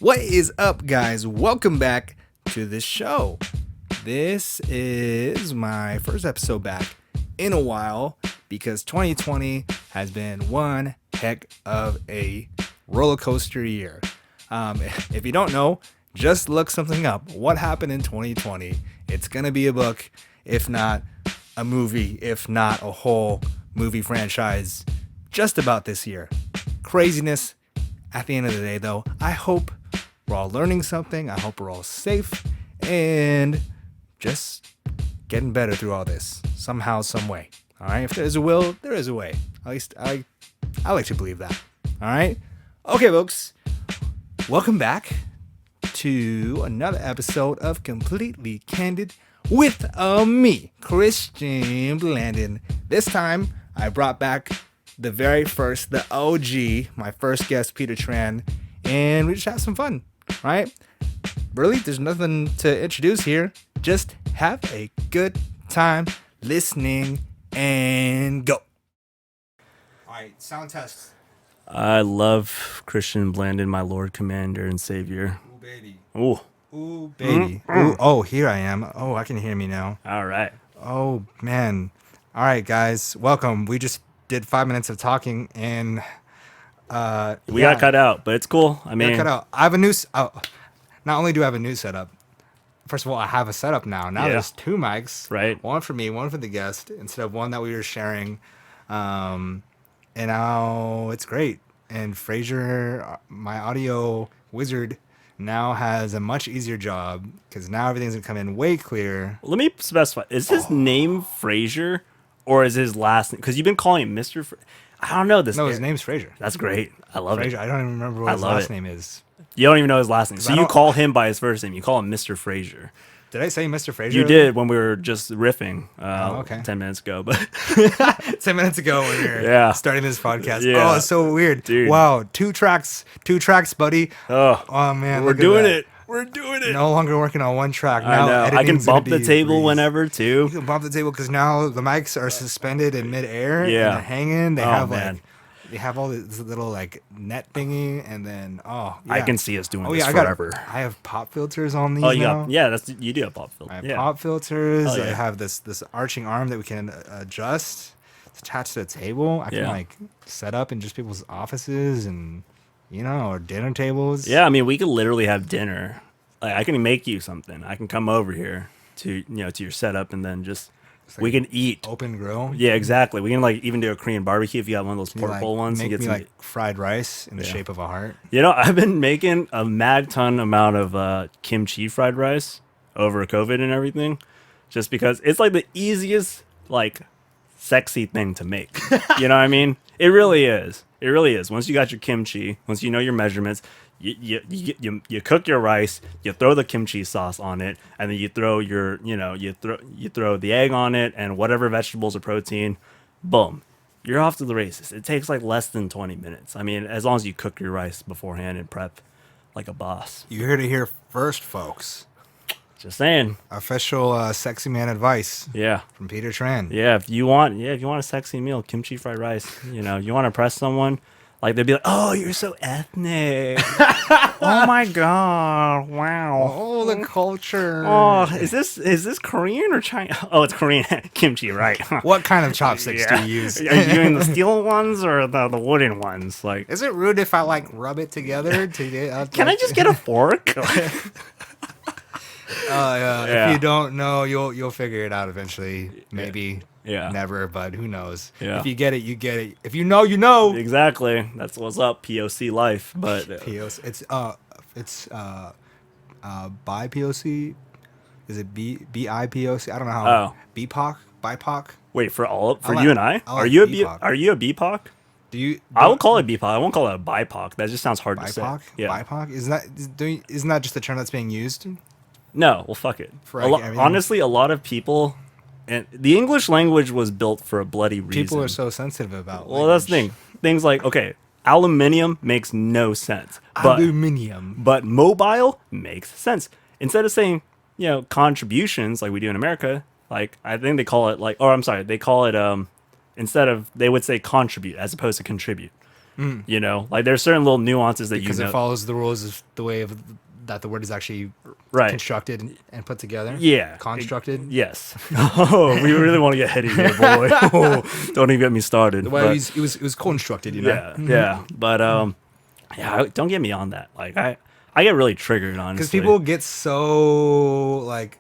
What is up, guys? Welcome back to the show. This is my first episode back in a while because 2020 has been one heck of a roller coaster year. If you don't know, just look something up. What happened in 2020? It's going to be a book, if not a movie, if not a whole movie franchise, just about this year. Craziness. At the end of the day, though, I hope we're all learning something. I hope we're all safe and just getting better through all this somehow, some way. All right. If there's a will, there is a way. At least I like to believe that. All right. Okay, folks. Welcome back to another episode of Completely Candid with me, Christian Blandin. This time, I brought back the very first, the OG, my first guest, Peter Tran, and we just have some fun, right? Really, there's nothing to introduce here. Just have a good time listening and go. All right, sound test. I love Christian Blandin, my Lord, Commander, and Savior. Ooh, baby. Ooh. Ooh, baby. Ooh, oh, here I am. Oh, I can hear me now. All right. Oh, man. All right, guys, welcome. We just did 5 minutes of talking, and We got cut out, but it's cool. I mean, cut out. I have a new. Not only do I have a new setup. First of all, I have a setup now. Now Yeah. there's two mics. Right. One for me, one for the guest, instead of one that we were sharing. And now it's great. And Fraser, my audio wizard, now has a much easier job because now everything's gonna come in way clearer. let me specify. Is his name Fraser or is his last name? Because you've been calling him Mr. I don't know this. No, his name's Fraser. That's great. I love Fraser. it. I don't even remember what his love last it. name is. You don't even know his last name. So I you don't- call him by his first name. You call him Mr. Fraser. Did I say Mr. Fraser? You did when we were just riffing okay. 10 minutes ago. But 10 minutes ago when we were Yeah. starting this podcast. Yeah. Oh, it's so weird. Dude. Wow, two tracks, buddy. Oh man, we're look at doing that. it. We're doing it. No longer working on one track. I Now know. I can editing's gonna bump the be table breeze. whenever, too. You can bump the table because now the mics are suspended in midair. Yeah. And they're hanging. They Oh, have man. they have all this little like net thingy, and then yeah. I can see us doing Oh this yeah, forever. I have pop filters on these Oh, you now. got you do have pop filter. I have Yeah. pop filters. Oh, yeah. I have this arching arm that we can adjust. It's attached to the table. I can Yeah. like set up in just people's offices and or dinner tables. Yeah, I mean, we could literally have dinner. Like, I can make you something. I can come over here to to your setup, and then just like we can eat. Open grill. Yeah, exactly. We can like even do a Korean barbecue if you have one of those You, like, portable ones. Make You me get some. like fried rice in the shape of a heart. I've been making a mad ton amount of kimchi fried rice over COVID and everything, just because it's like the easiest like sexy thing to make. You know what I mean? It really is. It really is. Once you got your kimchi, once you know your measurements, you cook your rice, you throw the kimchi sauce on it, and then you throw your you throw the egg on it and whatever vegetables or protein. Boom. You're off to the races. It takes like less than 20 minutes. I mean, as long as you cook your rice beforehand and prep like a boss. You heard it here first, folks. Just saying. Official sexy man advice Yeah. from Peter Tran. Yeah, if you want a sexy meal, kimchi fried rice, you want to impress someone, like they'd be like, "Oh, you're so ethnic." Oh my god. Wow. Oh, the culture. Oh, is this Korean or China? Oh, it's Korean. Kimchi, right? What kind of chopsticks do you use? Are you doing the steel ones or the wooden ones? Like, Is it rude if I like rub it together to get? can I just get a fork? If you don't know, you'll figure it out eventually. Maybe. Yeah. Never, but who knows? Yeah. If you get it, you get it. If you know, you know. Exactly. That's what's up. POC life, but POC. It's bi POC. Is it BIPOC? I don't know how. Oh. BIPOC. wait, for like- you and I, I like BIPOC. Are you a BIPOC? Do you? I will call it BIPOC. I won't call it a BIPOC. That just sounds hard to say. BIPOC. Yeah. BIPOC. Isn't that just the term that's being used? No, well, fuck it. For everything? Honestly, a lot of people, and the English language was built for a bloody reason. People are so sensitive about. Well, that's the thing. Things like, okay, aluminium makes no sense, but Aluminium. but mobile makes sense. Instead of saying, contributions like we do in America, like I think they call it they call it instead of, they would say contribute as opposed to contribute. You know, like there's certain little nuances that Because you know. it follows the rules of the way of that the word is actually Right. constructed and put together. Yeah. Constructed. Yes. Oh, we really want to get heady here, boy. Oh, don't even get me started. Well, But, it was constructed, you know. yeah, yeah. But yeah, don't get me on that. Like I get really triggered, honestly. Because people get so like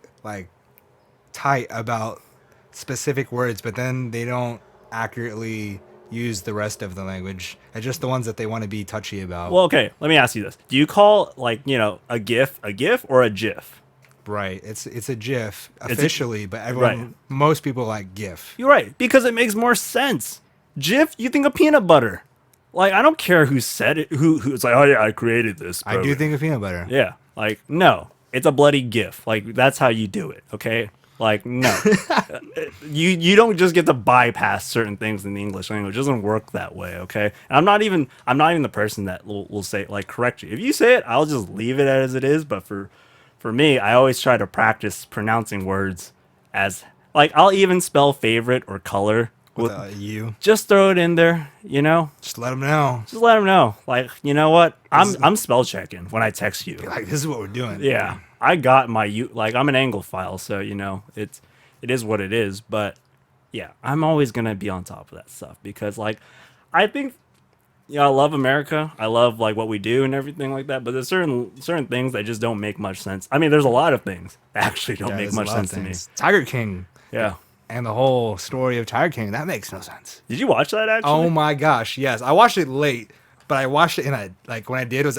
tight about specific words, but then they don't accurately use the rest of the language. And just the ones that they want to be touchy about. Well, okay. Let me ask you this: do you call like a GIF or a GIF? Right. It's a GIF officially, but everyone, right. most people like GIF. You're right, because it makes more sense. GIF, you think of peanut butter. Like I don't care who said it. Who's like, oh yeah, I created this. I do think of peanut butter. Yeah. Like no, it's a bloody GIF. Like that's how you do it. Okay. Like no, you don't just get to bypass certain things in the English language. It doesn't work that way. Okay. And I'm not even the person that will say like correct you. If you say it, I'll just leave it as it is. But for me, I always try to practice pronouncing words as like I'll even spell favorite or color With you. just throw it in there. You know, Just let them know. just let them know. Like you know what, I'm spell checking when I text you. Like, this is what we're doing. Yeah, I got like I'm an Anglophile, so you know it is what it is. But yeah, I'm always gonna be on top of that stuff because like I think I love America. I love like what we do and everything like that. But there's certain things that just don't make much sense. I mean, there's a lot of things that actually don't make there's a much lot of sense to me. things. Tiger King. Yeah. And the whole story of Tiger King, that makes no sense. Did you watch that actually? Oh my gosh, yes. I watched it late, but I watched it in a, like, when I did, it was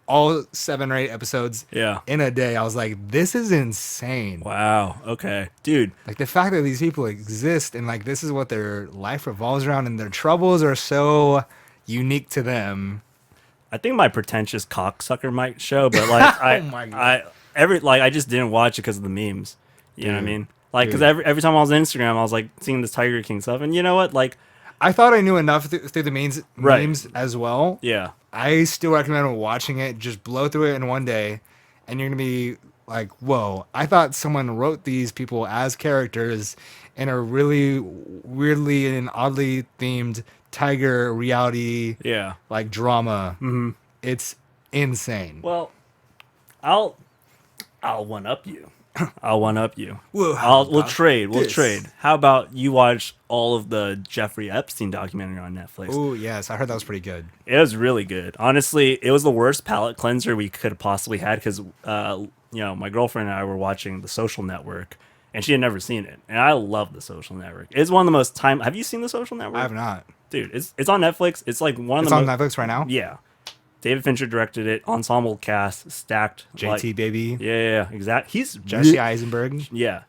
all 7 or 8 episodes Yeah. in a day. I was like, this is insane. Wow. Okay, dude. Like, the fact that these people exist and, like, this is what their life revolves around and their troubles are so unique to them. I think my pretentious cocksucker might show, but like Oh my God. I just didn't watch it because of the memes. You know what I Dude. mean? Like, because Dude. every time I was on Instagram, I was like seeing this Tiger King stuff, and you know what? Like, I thought I knew enough through the memes Right. as well. yeah, I still recommend watching it. Just blow through it in one day, and you're gonna be like, "Whoa!" I thought someone wrote these people as characters in a really weirdly and oddly themed tiger reality yeah. like drama. Mm-hmm. It's insane. Well, I'll one up you. I'll one up you. Whoa, We'll trade. We'll this. trade. How about you watch all of the Jeffrey Epstein documentary on Netflix? Oh yes, I heard that was pretty good. It was really good. Honestly, it was the worst palate cleanser we could have possibly had because, my girlfriend and I were watching The Social Network, and she had never seen it. And I love The Social Network. It's one of the most Have you seen The Social Network? I have not. Dude, it's on Netflix. It's like one of It's the on Netflix right now. Yeah. David Fincher directed it. Ensemble cast, stacked. JT baby. Yeah, exactly. He's Jesse Eisenberg. Yeah,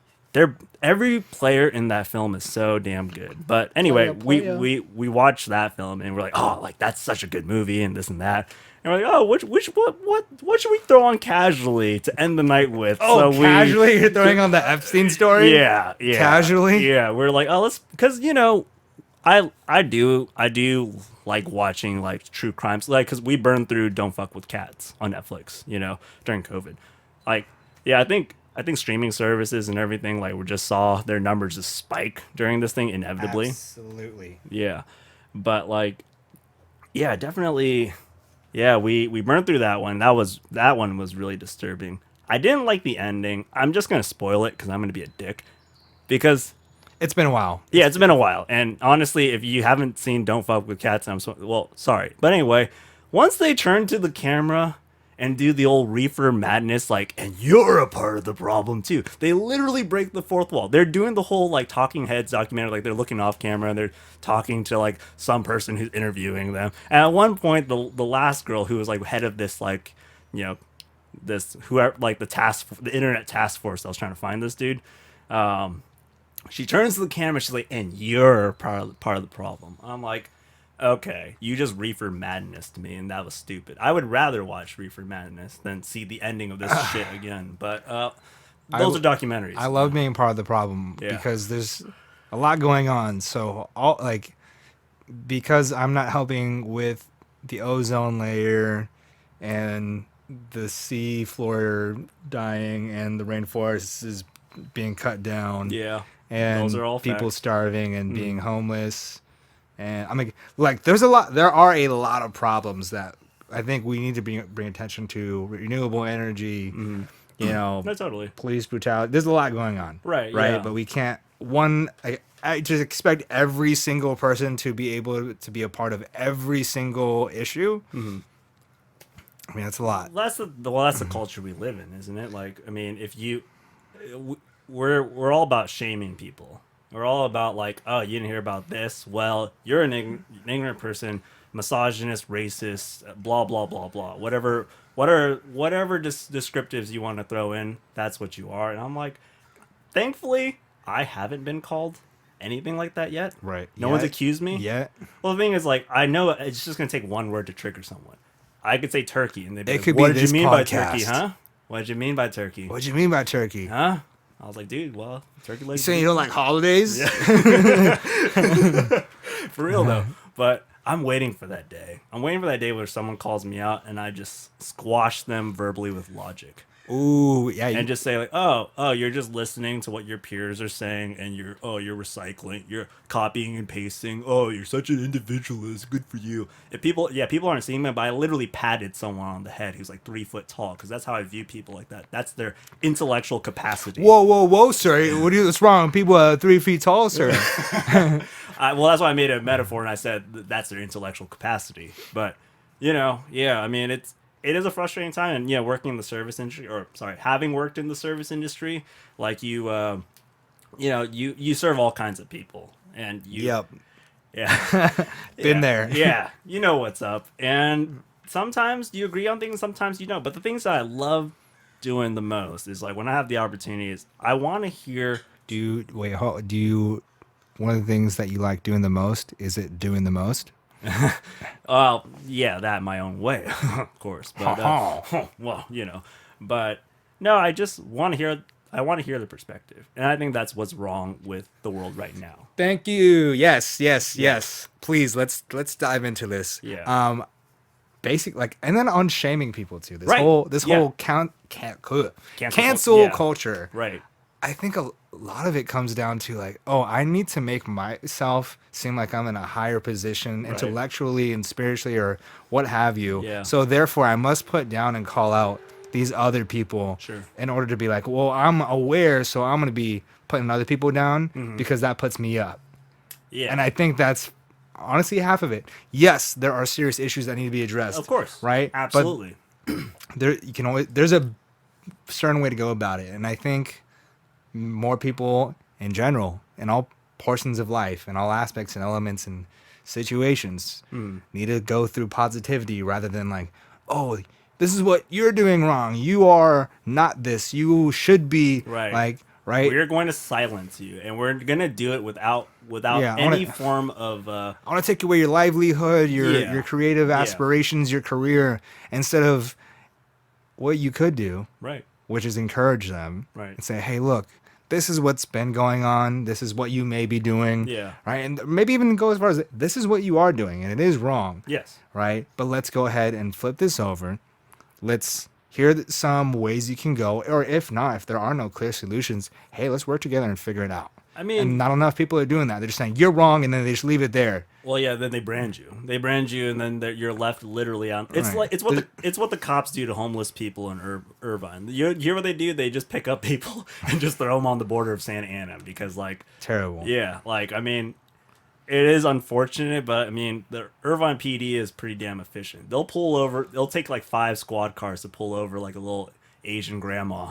every player in that film is so damn good. But anyway, Player. we watched that film and we're like, oh, like that's such a good movie and this and that. And we're like, oh, what should we throw on casually to end the night with? Oh, So casually you're throwing on the Epstein story? yeah, Casually? Yeah, we're like, oh, let's because I do like watching like true crimes, like because we burned through Don't Fuck with Cats on Netflix, during COVID. Like, yeah, I think streaming services and everything like we just saw their numbers just spike during this thing inevitably. Absolutely. Yeah, but like, yeah, definitely, yeah, we burned through that one. That one was really disturbing. I didn't like the ending. I'm just gonna spoil it because I'm gonna be a dick because. It's been a while. Yeah, it's been a while. And honestly, if you haven't seen Don't Fuck with Cats, sorry. But anyway, once they turn to the camera and do the old reefer madness, like, and you're a part of the problem too. They literally break the fourth wall. They're doing the whole like talking heads documentary, like they're looking off camera and they're talking to like some person who's interviewing them. And at one point, the last girl who was like head of this like, this whoever like the internet task force that was trying to find this dude. She turns to the camera. She's like, "And you're part of the problem." I'm like, "Okay, you just reefer madness to me, and that was stupid. I would rather watch Reefer Madness than see the ending of this shit again." But those are documentaries. I love being part of the problem because there's a lot going on. So because I'm not helping with the ozone layer and the sea floor dying and the rainforest is being cut down. Yeah. And Those are all people facts. starving and being homeless And I'm like, there are a lot of problems that I think we need to bring attention to. Renewable energy, No, totally. police brutality. There's a lot going on, Right, right? yeah. But we can't. I just expect every single person to be able to be a part of every single issue. I mean, that's a lot. That's the culture we live in, isn't it? Like, I mean, if you, we're all about shaming people. We're all about like, oh, you didn't hear about this. Well, you're an ignorant person, misogynist, racist, blah blah blah blah. Whatever descriptives you want to throw in, that's what you are. And I'm like, thankfully, I haven't been called anything like that yet. Right. No one's accused me. Yet. Well, the thing is, like, I know it's just gonna take one word to trigger someone. I could say turkey, and they'd be It like, could "What be did this you mean by podcast. turkey, huh? What did you mean by turkey, What do you mean by turkey? huh?" I was like, "Dude, well, turkey You legs." saying you don't like holidays? For real though. But I'm waiting for that day. I'm waiting for that day where someone calls me out and I just squash them verbally with logic. Ooh, yeah. And just say like, oh, you're just listening to what your peers are saying, and you're recycling, you're copying and pasting. Oh, you're such an individualist. Good for you. If people aren't seeing me, but I literally patted someone on the head who's like 3 foot tall, because that's how I view people like that. That's their intellectual capacity. Whoa, sir! What's wrong? People are 3 feet tall, sir. Well, that's why I made a metaphor, and I said that's their intellectual capacity. But yeah, I mean, it is a frustrating time, and yeah, working in the service industry, or sorry, having worked in the service industry, like you serve all kinds of people, and Yep. yeah, Been Yeah. there. Yeah, you know what's up, and sometimes you agree on things, sometimes you don't. But the things that I love doing the most is like when I have the opportunities, I want to hear. One of the things that you like doing the most, is it doing the most? Well, yeah, that my own way, of course. But well, but no, I just want to hear. I want to hear the perspective, and I think that's what's wrong with the world right now. Thank you. Yes. Please, let's dive into this. Yeah. And then on shaming people too. This Right. whole Cancel cancel yeah. culture. Right. I think a lot of it comes down to like, oh, I need to make myself seem like I'm in a higher position intellectually and spiritually or what have you. Yeah. So therefore I must put down and call out these other people Sure. in order to be like, well, I'm aware, so I'm going to be putting other people down because that puts me up. Yeah. And I think that's honestly half of it. Yes, there are serious issues that need to be addressed. Of course. Right? Absolutely. But there's a certain way to go about it. And I think more people in general, in all portions of life, in all aspects and elements and situations, need to go through positivity rather than like, oh, this is what you're doing wrong. You are not this. You should be right. We're going to silence you, and we're going to do it without any form of. I want to take away your livelihood, your creative aspirations, your career, instead of what you could do, right? Which is encourage them, right? And say, hey, look, this is what's been going on. This is what you may be doing, right? And maybe even go as far as this is what you are doing, and it is wrong, yes, right? But let's go ahead and flip this over. Let's hear some ways you can go, or if not, if there are no clear solutions, hey, let's work together and figure it out. I mean, and not enough people are doing that. They're just saying you're wrong, and then they just leave it there. Well, yeah, then they brand you. And then you're left literally on. It's like it's what the cops do to homeless people in Irvine. You hear what they do? They just pick up people and just throw them on the border of Santa Ana because like terrible. Yeah, like I mean, it is unfortunate, but I mean the Irvine PD is pretty damn efficient. They'll pull over. They'll take like 5 squad cars to pull over like a little Asian grandma,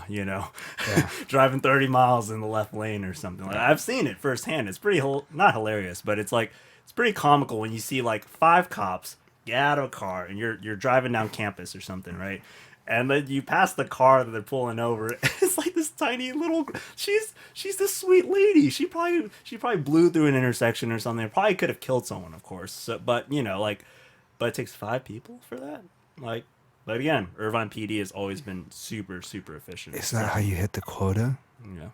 driving 30 miles in the left lane or something. Like I've seen it firsthand. It's pretty not hilarious, but it's like it's pretty comical when you see like 5 cops get out of a car and you're driving down campus or something, right? And then you pass the car that they're pulling over. It's like this tiny little. She's this sweet lady. She probably blew through an intersection or something. Probably could have killed someone, of course. So, but but it takes 5 people for that. Like, but again, Irvine PD has always been super super efficient. Isn't that how you hit the quota? Yeah.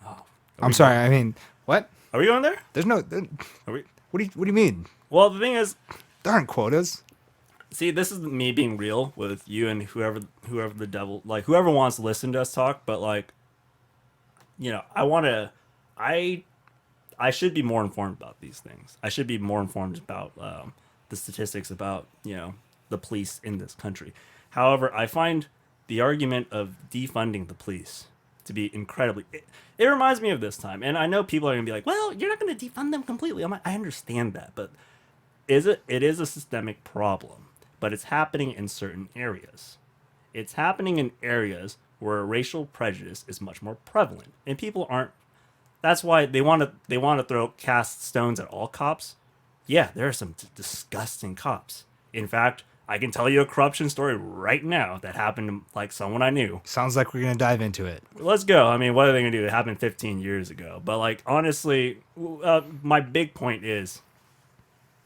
Oh, I'm sorry. I mean, what? Are we going there? There's no. Are we? What do you mean? Well, the thing is, there aren't quotas. See, this is me being real with you and whoever the devil, like whoever wants to listen to us talk. But like, I I should be more informed about these things. I should be more informed about the statistics about, the police in this country. However, I find the argument of defunding the police to be incredibly. It reminds me of this time, and I know people are gonna be like, "Well, you're not gonna defund them completely." I'm like, I understand that, but it is a systemic problem, but it's happening in certain areas. It's happening in areas where racial prejudice is much more prevalent, and people aren't. That's why they want to cast stones at all cops. Yeah, there are some disgusting cops. In fact, I can tell you a corruption story right now that happened to like someone I knew. Sounds like we're gonna dive into it. Let's go. I mean, what are they gonna do? It happened 15 years ago. But like, honestly, my big point is,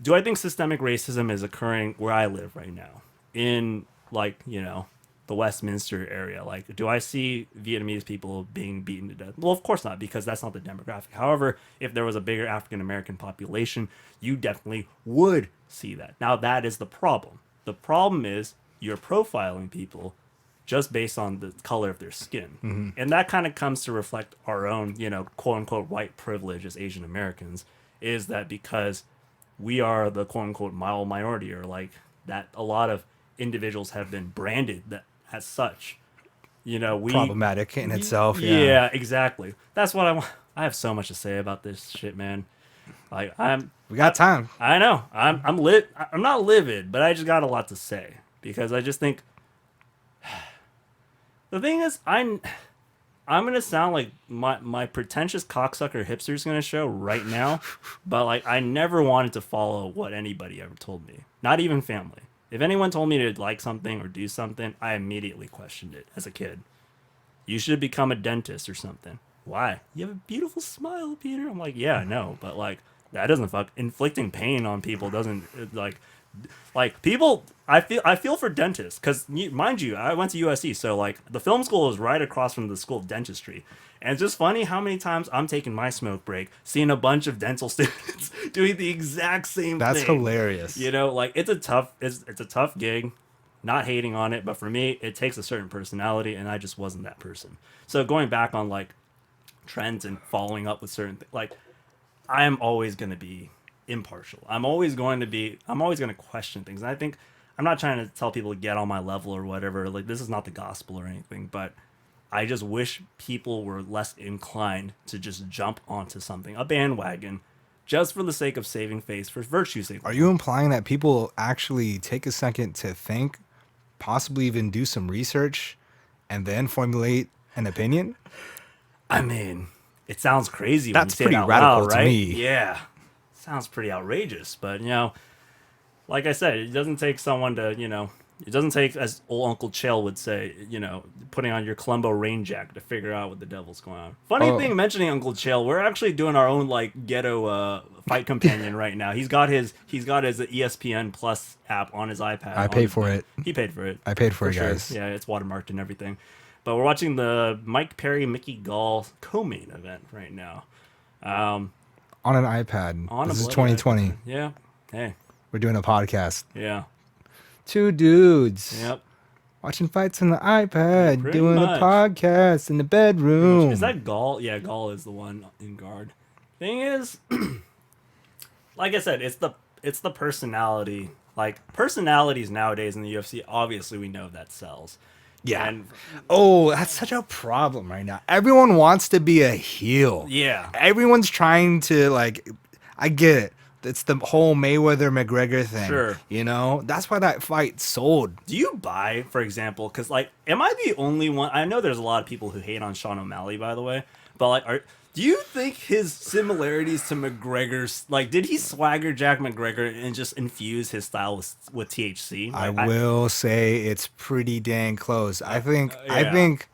do I think systemic racism is occurring where I live right now? In like, the Westminster area. Like, do I see Vietnamese people being beaten to death? Well, of course not, because that's not the demographic. However, if there was a bigger African American population, you definitely would see that. Now, that is the problem. The problem is you're profiling people just based on the color of their skin. Mm-hmm. And that kind of comes to reflect our own, quote unquote white privilege as Asian Americans, is that because we are the quote unquote mild minority, or like that a lot of individuals have been branded that as such, we problematic in itself. Yeah, exactly. That's what I want. I have so much to say about this shit, man. Like we got time. I know. I'm lit. I'm not livid, but I just got a lot to say because I just think the thing is I'm gonna sound like my pretentious cocksucker hipster's gonna show right now, but like I never wanted to follow what anybody ever told me, not even family. If anyone told me to like something or do something, I immediately questioned it as a kid. You should become a dentist or something. Why? You have a beautiful smile, Peter. I'm like, yeah, I know, but like that doesn't inflicting pain on people doesn't like people. I feel for dentists because mind you, I went to USC, so like the film school is right across from the School of Dentistry, and it's just funny how many times I'm taking my smoke break, seeing a bunch of dental students doing the exact same thing. That's hilarious. Like it's a tough gig. Not hating on it, but for me, it takes a certain personality, and I just wasn't that person. So going back on like trends and following up with certain things, like I am always going to be impartial. I'm always going to question things. And I think I'm not trying to tell people to get on my level or whatever. Like this is not the gospel or anything, but I just wish people were less inclined to just jump onto something, a bandwagon, just for the sake of saving face, for virtue's sake. Are you implying that people actually take a second to think, possibly even do some research, and then formulate an opinion? I mean, it sounds crazy. That's when you say pretty it out radical loud, to right? me. Yeah, sounds pretty outrageous. But like I said, it doesn't take someone to It doesn't take, as old Uncle Chael would say, putting on your Columbo rain jacket to figure out what the devil's going on. Funny thing, mentioning Uncle Chael, we're actually doing our own like ghetto fight companion right now. He's got his ESPN Plus app on his iPad. I paid for it. He paid for it. I paid for it, sure. guys. Yeah, it's watermarked and everything. But we're watching the Mike Perry Mickey Gall co-main event right now. On an iPad. This is 2020. iPad. Yeah. Hey. We're doing a podcast. Yeah. Two dudes. Yep. Watching fights on the iPad. Pretty doing much. a podcast in the bedroom. Is that Gall? Yeah, Gall is the one in guard. Thing is, like I said, it's the personality. Like personalities nowadays in the UFC, obviously we know that sells. Yeah. And, that's such a problem right now. Everyone wants to be a heel. yeah. Everyone's trying to I get it. It's the whole Mayweather-McGregor thing. Sure. That's why that fight sold. Do you buy, for example, because, am I the only one? I know there's a lot of people who hate on Sean O'Malley, by the way. But, do you think his similarities to McGregor's, did he swagger Jack McGregor and just infuse his style with THC? I will say it's pretty dang close. I think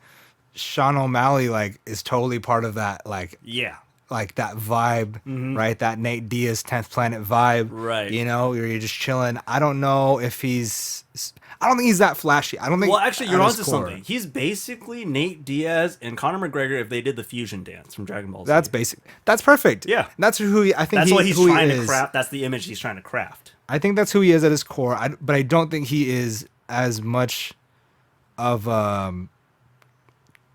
Sean O'Malley, is totally part of that, yeah. That vibe, right? That Nate Diaz 10th Planet vibe, right? Where you're just chilling. I don't know if I don't think he's that flashy. I don't think. Well, actually, you're onto something. He's basically Nate Diaz and Conor McGregor if they did the fusion dance from Dragon Ball Z. That's basic. That's perfect. Yeah, that's who I think. That's what he's trying to craft. That's the image he's trying to craft. I think that's who he is at his core. But I don't think he is as much of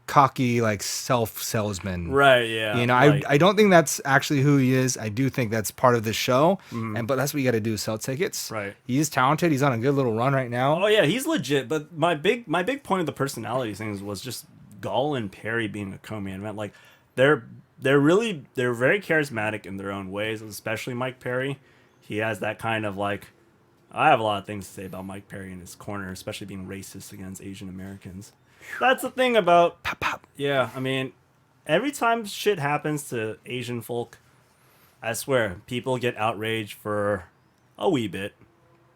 cocky, like self-salesman. Right, yeah. You know, like, I don't think that's actually who he is. I do think that's part of the show, Mhm. but that's what you got to do: sell tickets. Right. He's talented. He's on a good little run right now. Oh yeah, he's legit. But my big point of the personality things was just Gall and Perry being a co-main event. Like they're very charismatic in their own ways, especially Mike Perry. He has that kind of like, I have a lot of things to say about Mike Perry in his corner, especially being racist against Asian Americans. That's the thing about Pop, pop. yeah. I mean, every time shit happens to Asian folk, I swear people get outraged for a wee bit,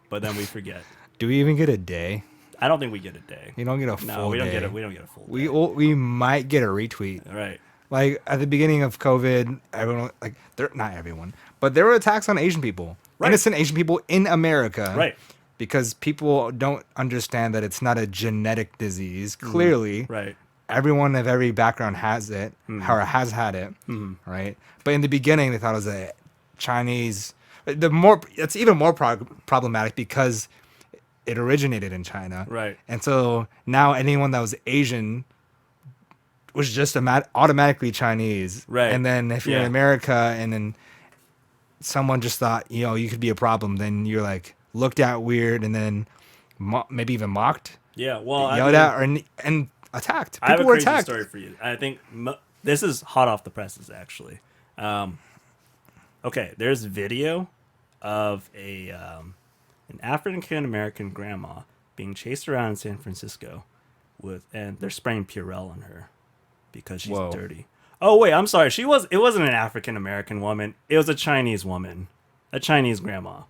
but then we forget. Do we even get a day? I don't think we get a day. You don't get a full No, we don't day. get it. We don't get a full. We might get a retweet. Right. Like at the beginning of COVID, everyone like not everyone, but there were attacks on Asian people, Right. innocent Asian people in America, Right. Because people don't understand that it's not a genetic disease. Clearly, Right. everyone of every background has it or has had it, right? But in the beginning, they thought it was a Chinese. It's even more problematic because it originated in China, Right. and so now anyone that was Asian was just automatically Chinese, Right. And then if you're in Yeah. America, and then someone just thought you could be a problem, then you're like looked at weird, and then maybe even mocked, Yeah. Well, yelled at, and attacked. I have a People were crazy attacked. story for you. I think this is hot off the presses, actually. Okay, there's video of an African American grandma being chased around in San Francisco and they're spraying Purell on her because she's Whoa. dirty. Oh wait, I'm sorry. It wasn't an African American woman. It was a Chinese woman, a Chinese grandma.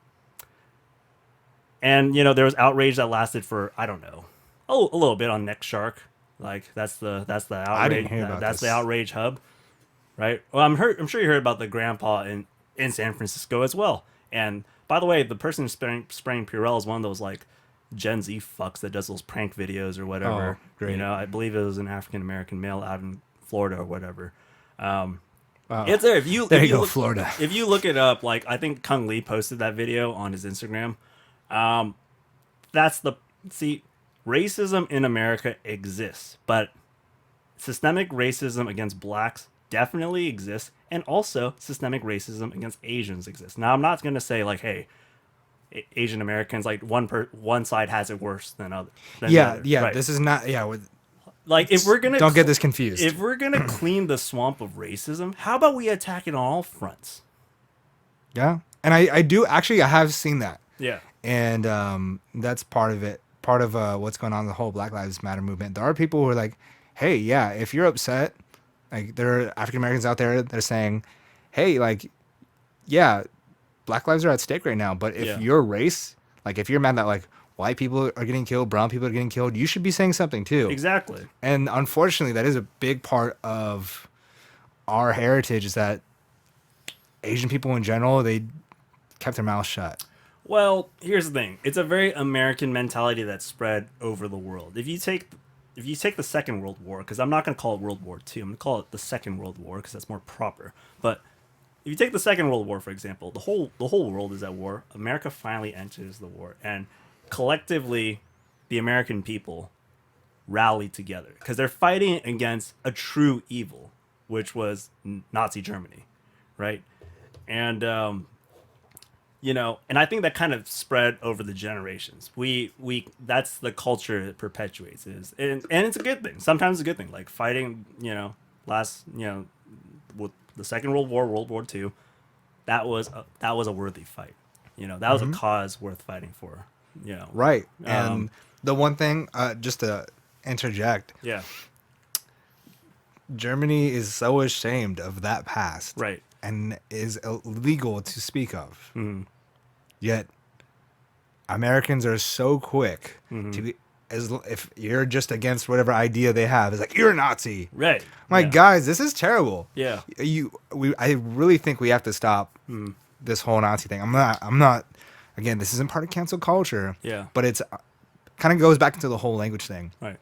And there was outrage that lasted for, I don't know, a little bit on Next Shark. Like that's the outrage. I didn't hear about that's this. the outrage hub, right? Well, I'm sure you heard about the grandpa in San Francisco as well. And by the way, the person spraying Purell is one of those like Gen Z fucks that does those prank videos or whatever. Oh, great. I believe it was an African American male out in Florida or whatever. Wow. It's there. If you look, Florida. If you look it up, like I think Kung Lee posted that video on his Instagram. Racism in America exists, but systemic racism against blacks definitely exists, and also systemic racism against Asians exists. Now, I'm not going to say like, hey, Asian Americans, like one side has it worse than other. Yeah. Right. This is not. Yeah. Like if we're gonna Don't get this confused. If we're gonna clean the swamp of racism, how about we attack it on all fronts? Yeah. And I do actually. I have seen that. Yeah. And that's part of it. Part of what's going on in the whole Black Lives Matter movement. There are people who are like, hey, yeah, if you're upset, like there are African Americans out there that are saying, hey, like, yeah, Black lives are at stake right now. But if your race, like if you're mad that like white people are getting killed, brown people are getting killed, you should be saying something too. Exactly. And unfortunately, that is a big part of our heritage, is that Asian people in general, they kept their mouths shut. Well, here's the thing. It's a very American mentality that's spread over the world. If you take the Second World War, because I'm not going to call it World War II, I'm going to call it the Second World War because that's more proper. But if you take the Second World War, for example, the whole world is at war. America finally enters the war, and collectively, the American people rally together because they're fighting against a true evil, which was Nazi Germany, right? And and I think that kind of spread over the generations. We that's the culture it perpetuates and it's a good thing. Sometimes it's a good thing, like fighting, with the Second World War, World War II. That was a worthy fight. That was a cause worth fighting for. Right. And the one thing, just to interject, Yeah. Germany is so ashamed of that past. Right. And is illegal to speak of. Mm-hmm. Yet Americans are so quick Mm-hmm. to be, if you're just against whatever idea they have, it's like you're a Nazi. Right. I'm like, Yeah. guys, this is terrible. Yeah. I really think we have to stop Mm. this whole Nazi thing. I'm not. Again, this isn't part of cancel culture. Yeah. But it's kind of goes back into the whole language thing. Right.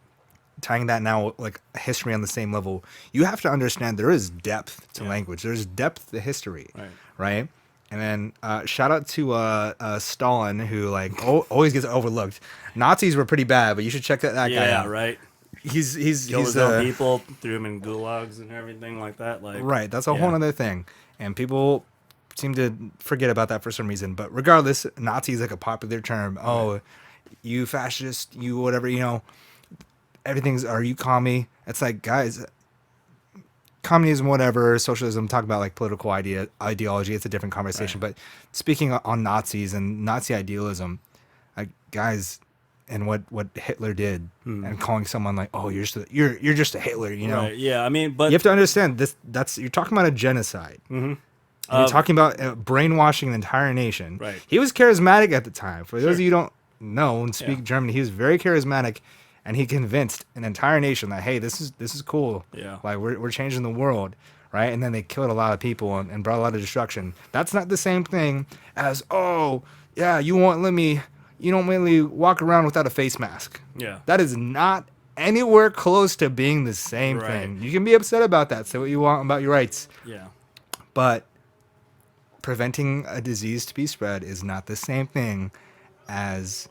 Tying that now like history on the same level, you have to understand there is depth to language. There's depth to history, right? And then shout out to Stalin, who like always gets overlooked. Nazis were pretty bad, but you should check that guy out. Yeah, right. Killed his own people, threw him in gulags and everything like that. Like, right. That's a whole other thing, and people seem to forget about that for some reason. But regardless, Nazi is like a popular term. Oh, you fascist, you whatever, everything's, are you commie? It's like, guys, communism, whatever, socialism, talk about like political ideology. It's a different conversation. Right. But speaking on Nazis and Nazi idealism, like, guys, and what Hitler did, and calling someone like, oh, you're just a Hitler, Right. Yeah, I mean, but you have to understand this. You're talking about a genocide. You're talking about brainwashing an entire nation. Right. He was charismatic at the time. For those of you who don't know and speak German, he was very charismatic, and he convinced an entire nation that, hey, this is cool. Yeah. Like, we're changing the world, right? And then they killed a lot of people and brought a lot of destruction. That's not the same thing as, oh, yeah, you don't let me walk around without a face mask. Yeah. That is not anywhere close to being the same thing. You can be upset about that. Say what you want about your rights. Yeah. But preventing a disease to be spread is not the same thing as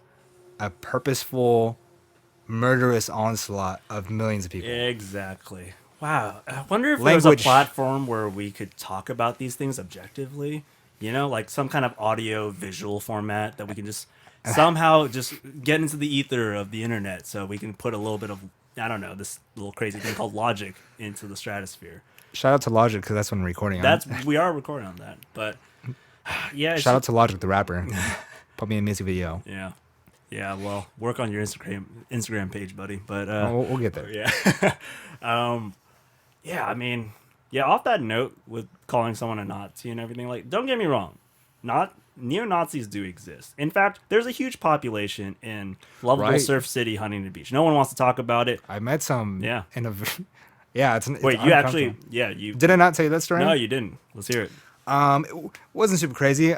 a purposeful, murderous onslaught of millions of people. Exactly. Wow. I wonder if there was a platform where we could talk about these things objectively. Like some kind of audio visual format that we can just somehow just get into the ether of the internet, so we can put a little bit of, I don't know, this little crazy thing called Logic into the stratosphere. Shout out to Logic, because that's when we're recording. We are recording on that, but yeah. Shout out to Logic, the rapper. Put me in a music video. Yeah. Yeah. Well, work on your Instagram page, buddy. But we'll get there. Yeah. Yeah. I mean, yeah. Off that note, with calling someone a Nazi and everything, like, don't get me wrong, neo-Nazis do exist. In fact, there's a huge population in lovable Surf City, Huntington Beach. No one wants to talk about it. I met some. Yeah. It's wait, you actually, you did I not tell you that story? No, you didn't. Let's hear it. It wasn't super crazy.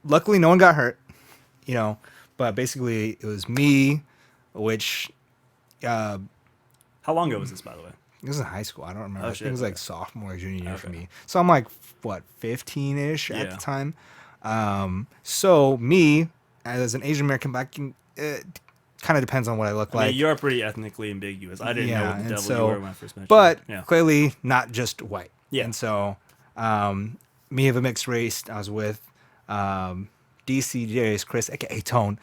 Luckily, no one got hurt. But basically, it was me, which. How long ago was this, by the way? It was in high school. I don't remember. Oh, I think it was okay. like sophomore, junior year for me. So I'm like, what, 15-ish at the time. So me, as an Asian American black, it kind of depends on what I look like. You're pretty ethnically ambiguous. I didn't know what the devil you were when I first met you. But clearly not just white. Yeah. And so me of a mixed race, I was with DCJ's Chris, aka Tone,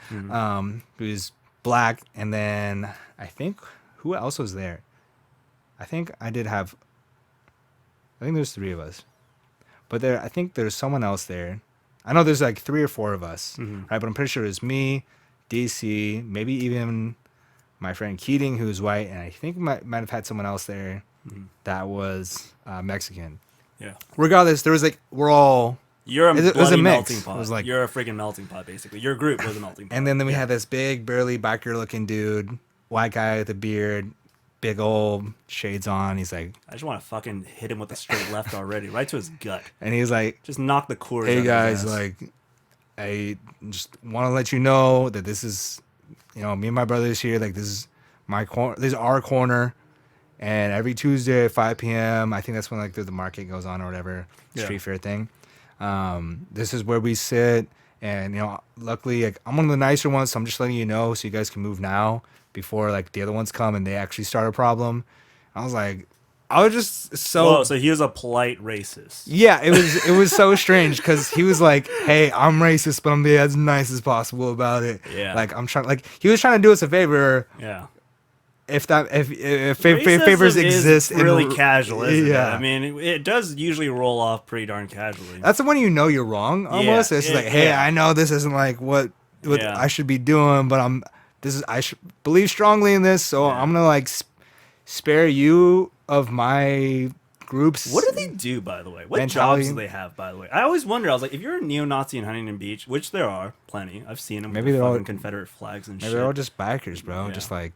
who's black, and then I think, who else was there? I think there's 3 of us. But I think there's someone else there. I know there's like 3 or 4 of us, right? But I'm pretty sure it was me, DC, maybe even my friend Keating, who's white, and I think might have had someone else there that was Mexican. Yeah. Regardless, there was like, you're a bloody melting mix. pot. It was like, you're a freaking melting pot, basically. Your group was a melting pot. And then we had this big, burly, biker-looking dude, white guy with a beard, big old shades on. He's like, I just want to fucking hit him with a straight left already, right to his gut. And he's like, just knock the cord. Hey guys, like, I just want to let you know that this is, me and my brothers here. Like, this is my corner. This is our corner. And every Tuesday at 5 p.m., I think that's when like the market goes on or whatever, street fair thing. This is where we sit. And luckily, like, I'm one of the nicer ones, so I'm just letting you know so you guys can move now before like the other ones come and they actually start a problem. I was just so. Whoa, so he was a polite racist. Yeah, it was so strange because he was like, "Hey, I'm racist, but I'm being as nice as possible about it." Yeah, like he was trying to do us a favor. Yeah. If favors exist, is really casual, isn't it? Yeah. I mean, it does usually roll off pretty darn casually. That's when you're wrong. Almost, it's like, hey, I know this isn't like what I should be doing, but I should believe strongly in this, so I'm gonna like spare you of my groups. What do they do, by the way? What jobs do they have, by the way? I always wonder. I was like, if you're a neo-Nazi in Huntington Beach, which there are plenty, I've seen them. Maybe they're all Confederate flags and shit. Maybe they're all just bikers, bro. Yeah. Just like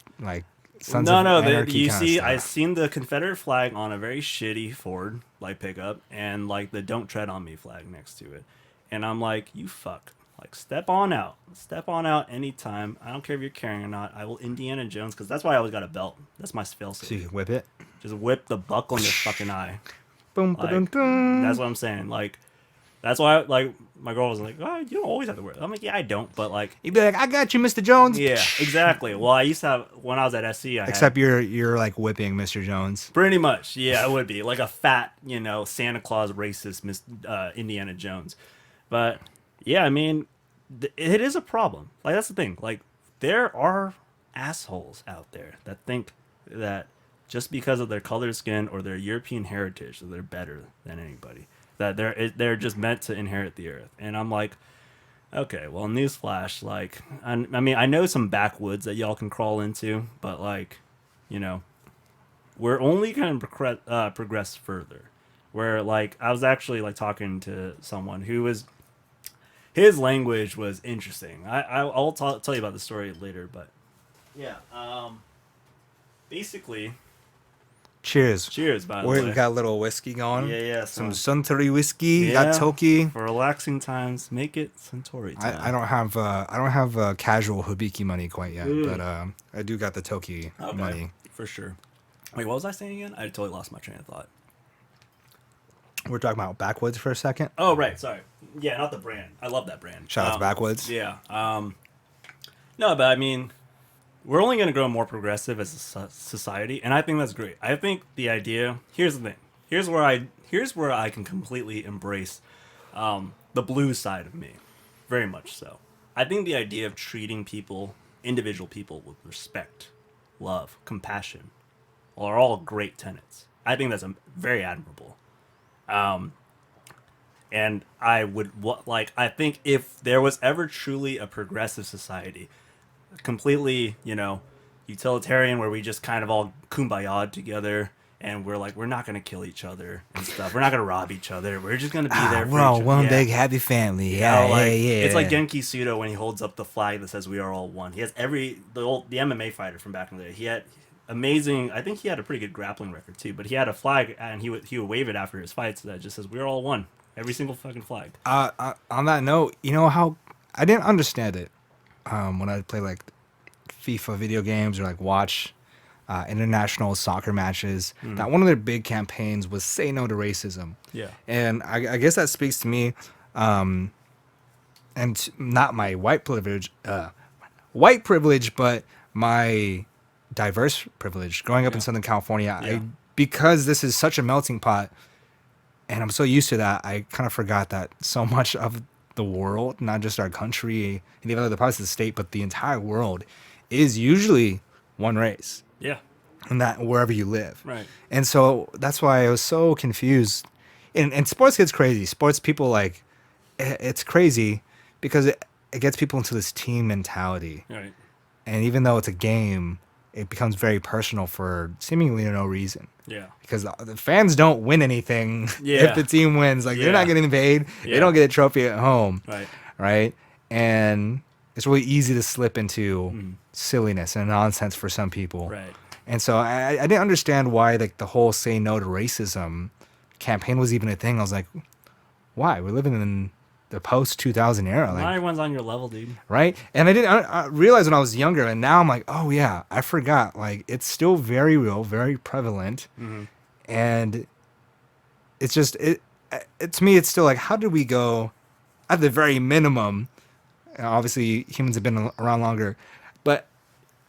sons no, of anarchy. You see, I've seen the Confederate flag on a very shitty Ford like pickup, and like the "Don't Tread on Me" flag next to it, and I'm like, you fuck. Like, step on out anytime. I don't care if you're carrying or not. I will Indiana Jones, because that's why I always got a belt. That's my fail-safe. So you can whip it? Just whip the buckle in your fucking eye. Boom, like, boom. That's what I'm saying. Like, That's why, like, my girl was like, "Oh, you don't always have to wear it." I'm like, "Yeah, I don't," but like, You'd be like, I got you, Mr. Jones. yeah, exactly. Well, I used to have when I was at SC, I Except had you're like whipping Mr. Jones. pretty much, yeah, it would be like a fat, Santa Claus racist Miss Indiana Jones. But yeah, I mean, it is a problem. Like that's the thing. Like there are assholes out there that think that just because of their color skin or their European heritage, that they're better than anybody. That they're just meant to inherit the earth. And I'm like, okay, well, newsflash. Like, I mean, I know some backwoods that y'all can crawl into, but like, you know, we're only going to progress further. Where like I was actually like talking to someone who was his language was interesting. I'll tell you about the story later, but yeah. Basically, Cheers. cheers. By the way, We got a little whiskey going. yeah. Some Suntory whiskey. yeah, Got Toki. for relaxing times. Make it Suntory time. I don't have casual Hibiki money quite yet, but I do got the Toki money. For sure. Wait, what was I saying again? I totally lost my train of thought. We're talking about Backwoods for a second. Oh, right. Sorry. Yeah, not the brand. I love that brand. Shout out to Backwoods. Yeah. No, but I mean, we're only going to grow more progressive as a society, and I think that's great. I think the idea. Here's the thing. Here's where I can completely embrace the blue side of me, very much so. I think the idea of treating people, individual people, with respect, love, compassion, are all great tenets. I think that's very admirable. And I would I think if there was ever truly a progressive society, completely, utilitarian, where we just kind of all kumbaya together, and we're like, we're not gonna kill each other and stuff. We're not gonna rob each other. We're just gonna be there for We're all each one other. big happy family. It's like Genki Sudo when he holds up the flag that says "We are all one." He has the MMA fighter from back in the day. He had amazing. I think he had a pretty good grappling record too. But he had a flag, and he would wave it after his fights that just says "We are all one." Every single fucking flag. On that note, you know how I didn't understand it when I play like FIFA video games or like watch international soccer matches. That one of their big campaigns was "Say No to Racism." Yeah. And I guess that speaks to me, and not my white privilege, but my diverse privilege. Growing up in Southern California, because this is such a melting pot, and I'm so used to that, I kind of forgot that so much of the world, not just our country and even other parts of the state, but the entire world, is usually one race. Yeah. And that wherever you live. Right. And so that's why I was so confused. And sports gets crazy. Sports people, like, it's crazy because it gets people into this team mentality. Right. And even though it's a game, it becomes very personal for seemingly no reason. Yeah. Because the fans don't win anything if the team wins. Like, they're not getting paid. Yeah. They don't get a trophy at home. Right. Right? And it's really easy to slip into silliness and nonsense for some people. Right. And so I didn't understand why like the whole "Say No to Racism" campaign was even a thing. I was like, why? We're living in the post-2000 era. Like, Not everyone's on your level, dude. right? And I didn't realize when I was younger, and now I'm like, oh yeah, I forgot. Like, it's still very real, very prevalent, and it's just it to me, it's still like, how did we go at the very minimum? Obviously, humans have been around longer, but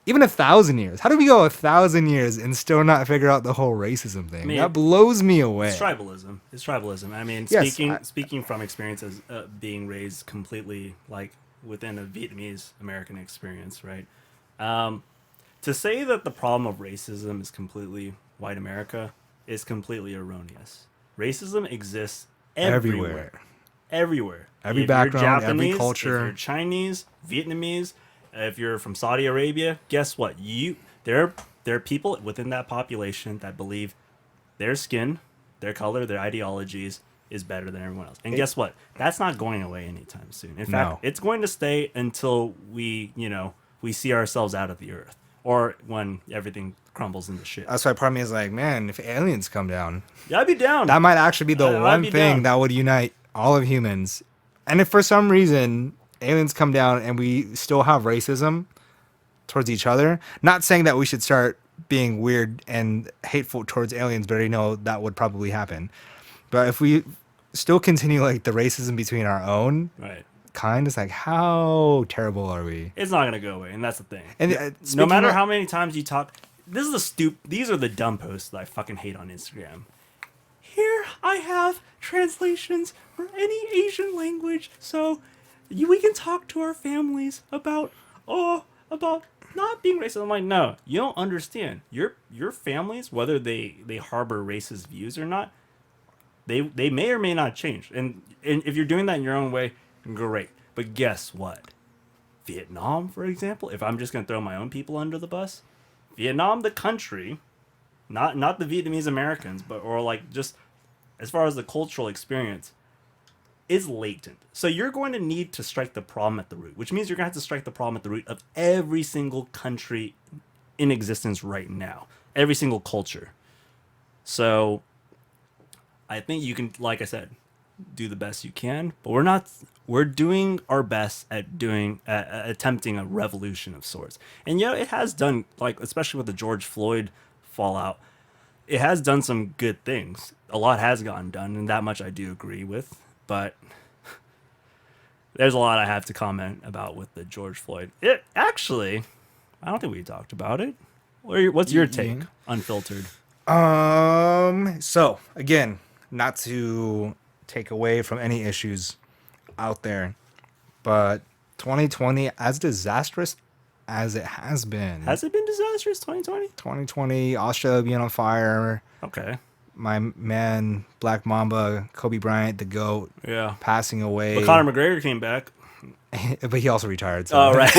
even 1,000 years. How did we go 1,000 years and still not figure out the whole racism thing? That blows me away. It's tribalism. I mean, Yes, speaking from experience as being raised completely like within a Vietnamese American experience, right? To say that the problem of racism is completely white America is completely erroneous. Racism exists everywhere. Every If background, you're every Japanese, culture. If you're Chinese, Vietnamese, if you're from Saudi Arabia, guess what? There are people within that population that believe their skin, their color, their ideologies is better than everyone else. And guess what? That's not going away anytime soon. In fact, it's going to stay until we see ourselves out of the earth, or when everything crumbles into shit. That's why part of me is like, man, if aliens come down, Yeah, I'd be down. that might actually be the one be thing down. that would unite all of humans. And if for some reason aliens come down and we still have racism towards each other, not saying that we should start being weird and hateful towards aliens, but I know that would probably happen. But if we still continue like the racism between our own Right. kind. It's like, how terrible are we? It's not gonna go away, and that's the thing. And No speaking matter of- how many times you talk, these are the dumb posts that I fucking hate on Instagram. Here I have translations for any Asian language, so we can talk to our families about not being racist. I'm like, no, you don't understand. Your families, whether they harbor racist views or not, they may or may not change. And if you're doing that in your own way, great. But guess what? Vietnam, for example, if I'm just gonna throw my own people under the bus, Vietnam, the country, not the Vietnamese Americans, but or like just as far as the cultural experience, is latent. So you're going to need to strike the problem at the root, which means you're gonna have to strike the problem at the root of every single country in existence right now, every single culture. So I think you can, like I said, do the best you can, but we're doing our best at attempting a revolution of sorts. And it has done, like, especially with the George Floyd fallout, it has done some good things. A lot has gotten done, and that much I do agree with, but there's a lot I have to comment about with the George Floyd. It actually, I don't think we talked about it. What's your take, unfiltered? So again, not to take away from any issues out there, but 2020, as disastrous as it has been. Has it been disastrous, 2020? 2020, Australia being on fire. Okay. My man, Black Mamba, Kobe Bryant, the GOAT, Yeah. passing away. But Conor McGregor came back. But he also retired. So. Oh, right.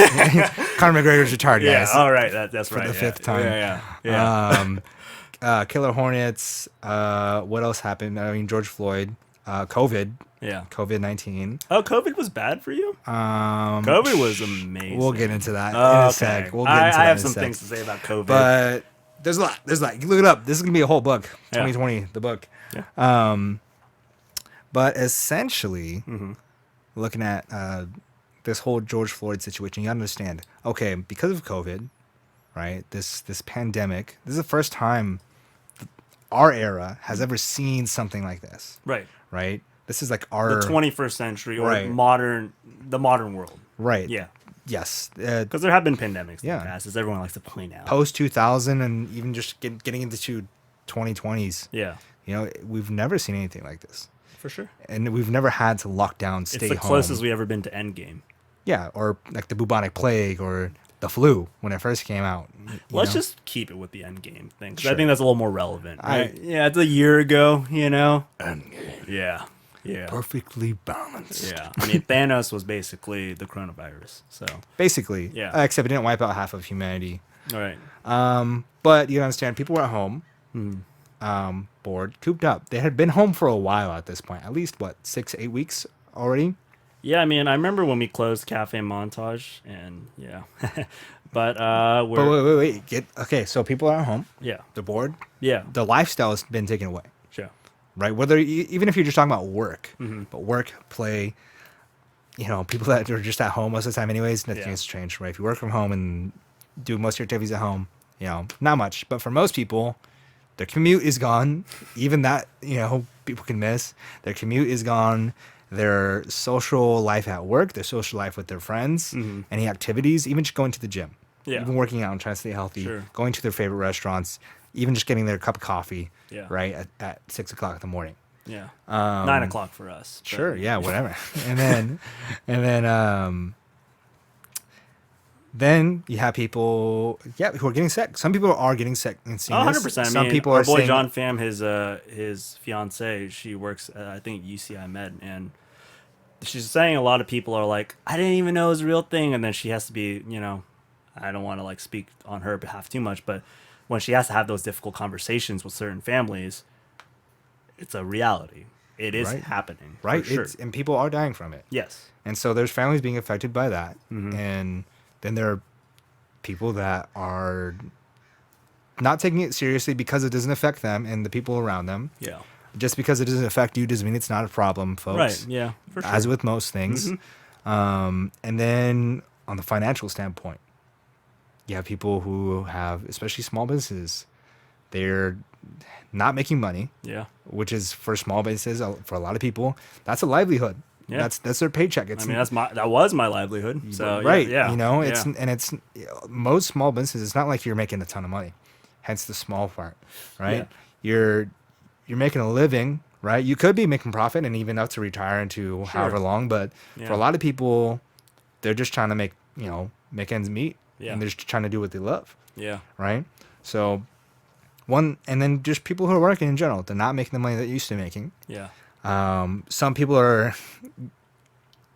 Conor McGregor's retired, Yeah, guys. all right. That's right. For the yeah. fifth time. Yeah. Killer Hornets. What else happened? I mean, George Floyd. COVID. Yeah. COVID-19. Oh, COVID was bad for you? COVID was amazing. We'll get into that in Okay. a sec. We'll get into I that have in a some sec. things to say about COVID. But there's a lot. You look it up. This is gonna be a whole book. 2020, the book. Yeah. But essentially, looking at this whole George Floyd situation, you understand. Okay, because of COVID, right? This pandemic. This is the first time our era has ever seen something like this. Right. Right. This is like our The 21st century or Right. the modern world. right. Yeah. Yes. Because there have been pandemics in Yeah. the past, as everyone likes to point out. Post 2000 and even just getting into 2020s. Yeah. We've never seen anything like this. For sure. And we've never had to lock down, stay It's the home. closest we've ever been to Endgame. Yeah, or like the bubonic plague or the flu when it first came out. Let's just keep it with the Endgame thing, 'cause I Sure. think that's a little more relevant. Right? Yeah, it's a year ago, Endgame. Yeah. Yeah. Perfectly balanced. Yeah. I mean, Thanos was basically the coronavirus. So, Basically. Yeah. Except it didn't wipe out half of humanity. all right. But you understand, people were at home, bored, cooped up. They had been home for a while at this point. At least, 6-8 weeks already? Yeah, I mean, I remember when we closed Caffe Montage, and yeah. But we're. But wait. Okay, so people are at home. Yeah. They're bored. Yeah. The lifestyle has been taken away. Sure. Right? Even if you're just talking about work, Mm-hmm. but work, play, people that are just at home most of the time anyways, nothing Yeah. has changed, right? If you work from home and do most of your activities at home, not much. But for most people, their commute is gone. Even that, people can miss. Their commute is gone. Their social life at work, their social life with their friends, any activities, even just going to the gym. Yeah. Even working out and trying to stay healthy, Sure. going to their favorite restaurants, even just getting their cup of coffee, Yeah. right, at 6 o'clock in the morning. Yeah. 9 o'clock for us. but- Sure, yeah, whatever. and then you have people, who are getting sick. Some people are getting sick and seeing Oh, this. 100%. I Some mean, people our are boy saying, John Pham, his fiance, she works at, I think, UCI Med, and she's saying a lot of people are like, I didn't even know it was a real thing, and then she has to be, I don't want to like speak on her behalf too much, but when she has to have those difficult conversations with certain families, it's a reality. It is Right. happening. right? For sure. And people are dying from it. Yes. And so there's families being affected by that. Mm-hmm. And then there are people that are not taking it seriously because it doesn't affect them and the people around them. Yeah. Just because it doesn't affect you doesn't mean it's not a problem, folks. Right. Yeah. For sure. As with most things. And then on the financial standpoint, you have people who have, especially small businesses, they're not making money, Yeah. which is for small businesses, for a lot of people, that's a livelihood. Yeah. That's their paycheck. It's, I mean, that was my livelihood. So right. yeah. You know, yeah. it's most small businesses. It's not like you're making a ton of money, hence the small part, right? Yeah. You're making a living, right? You could be making profit and even up to retire into however long, but for a lot of people, they're just trying to make ends meet, and they're just trying to do what they love. Yeah. Right. So and then just people who are working in general, they're not making the money that you're used to making. Yeah. Some people are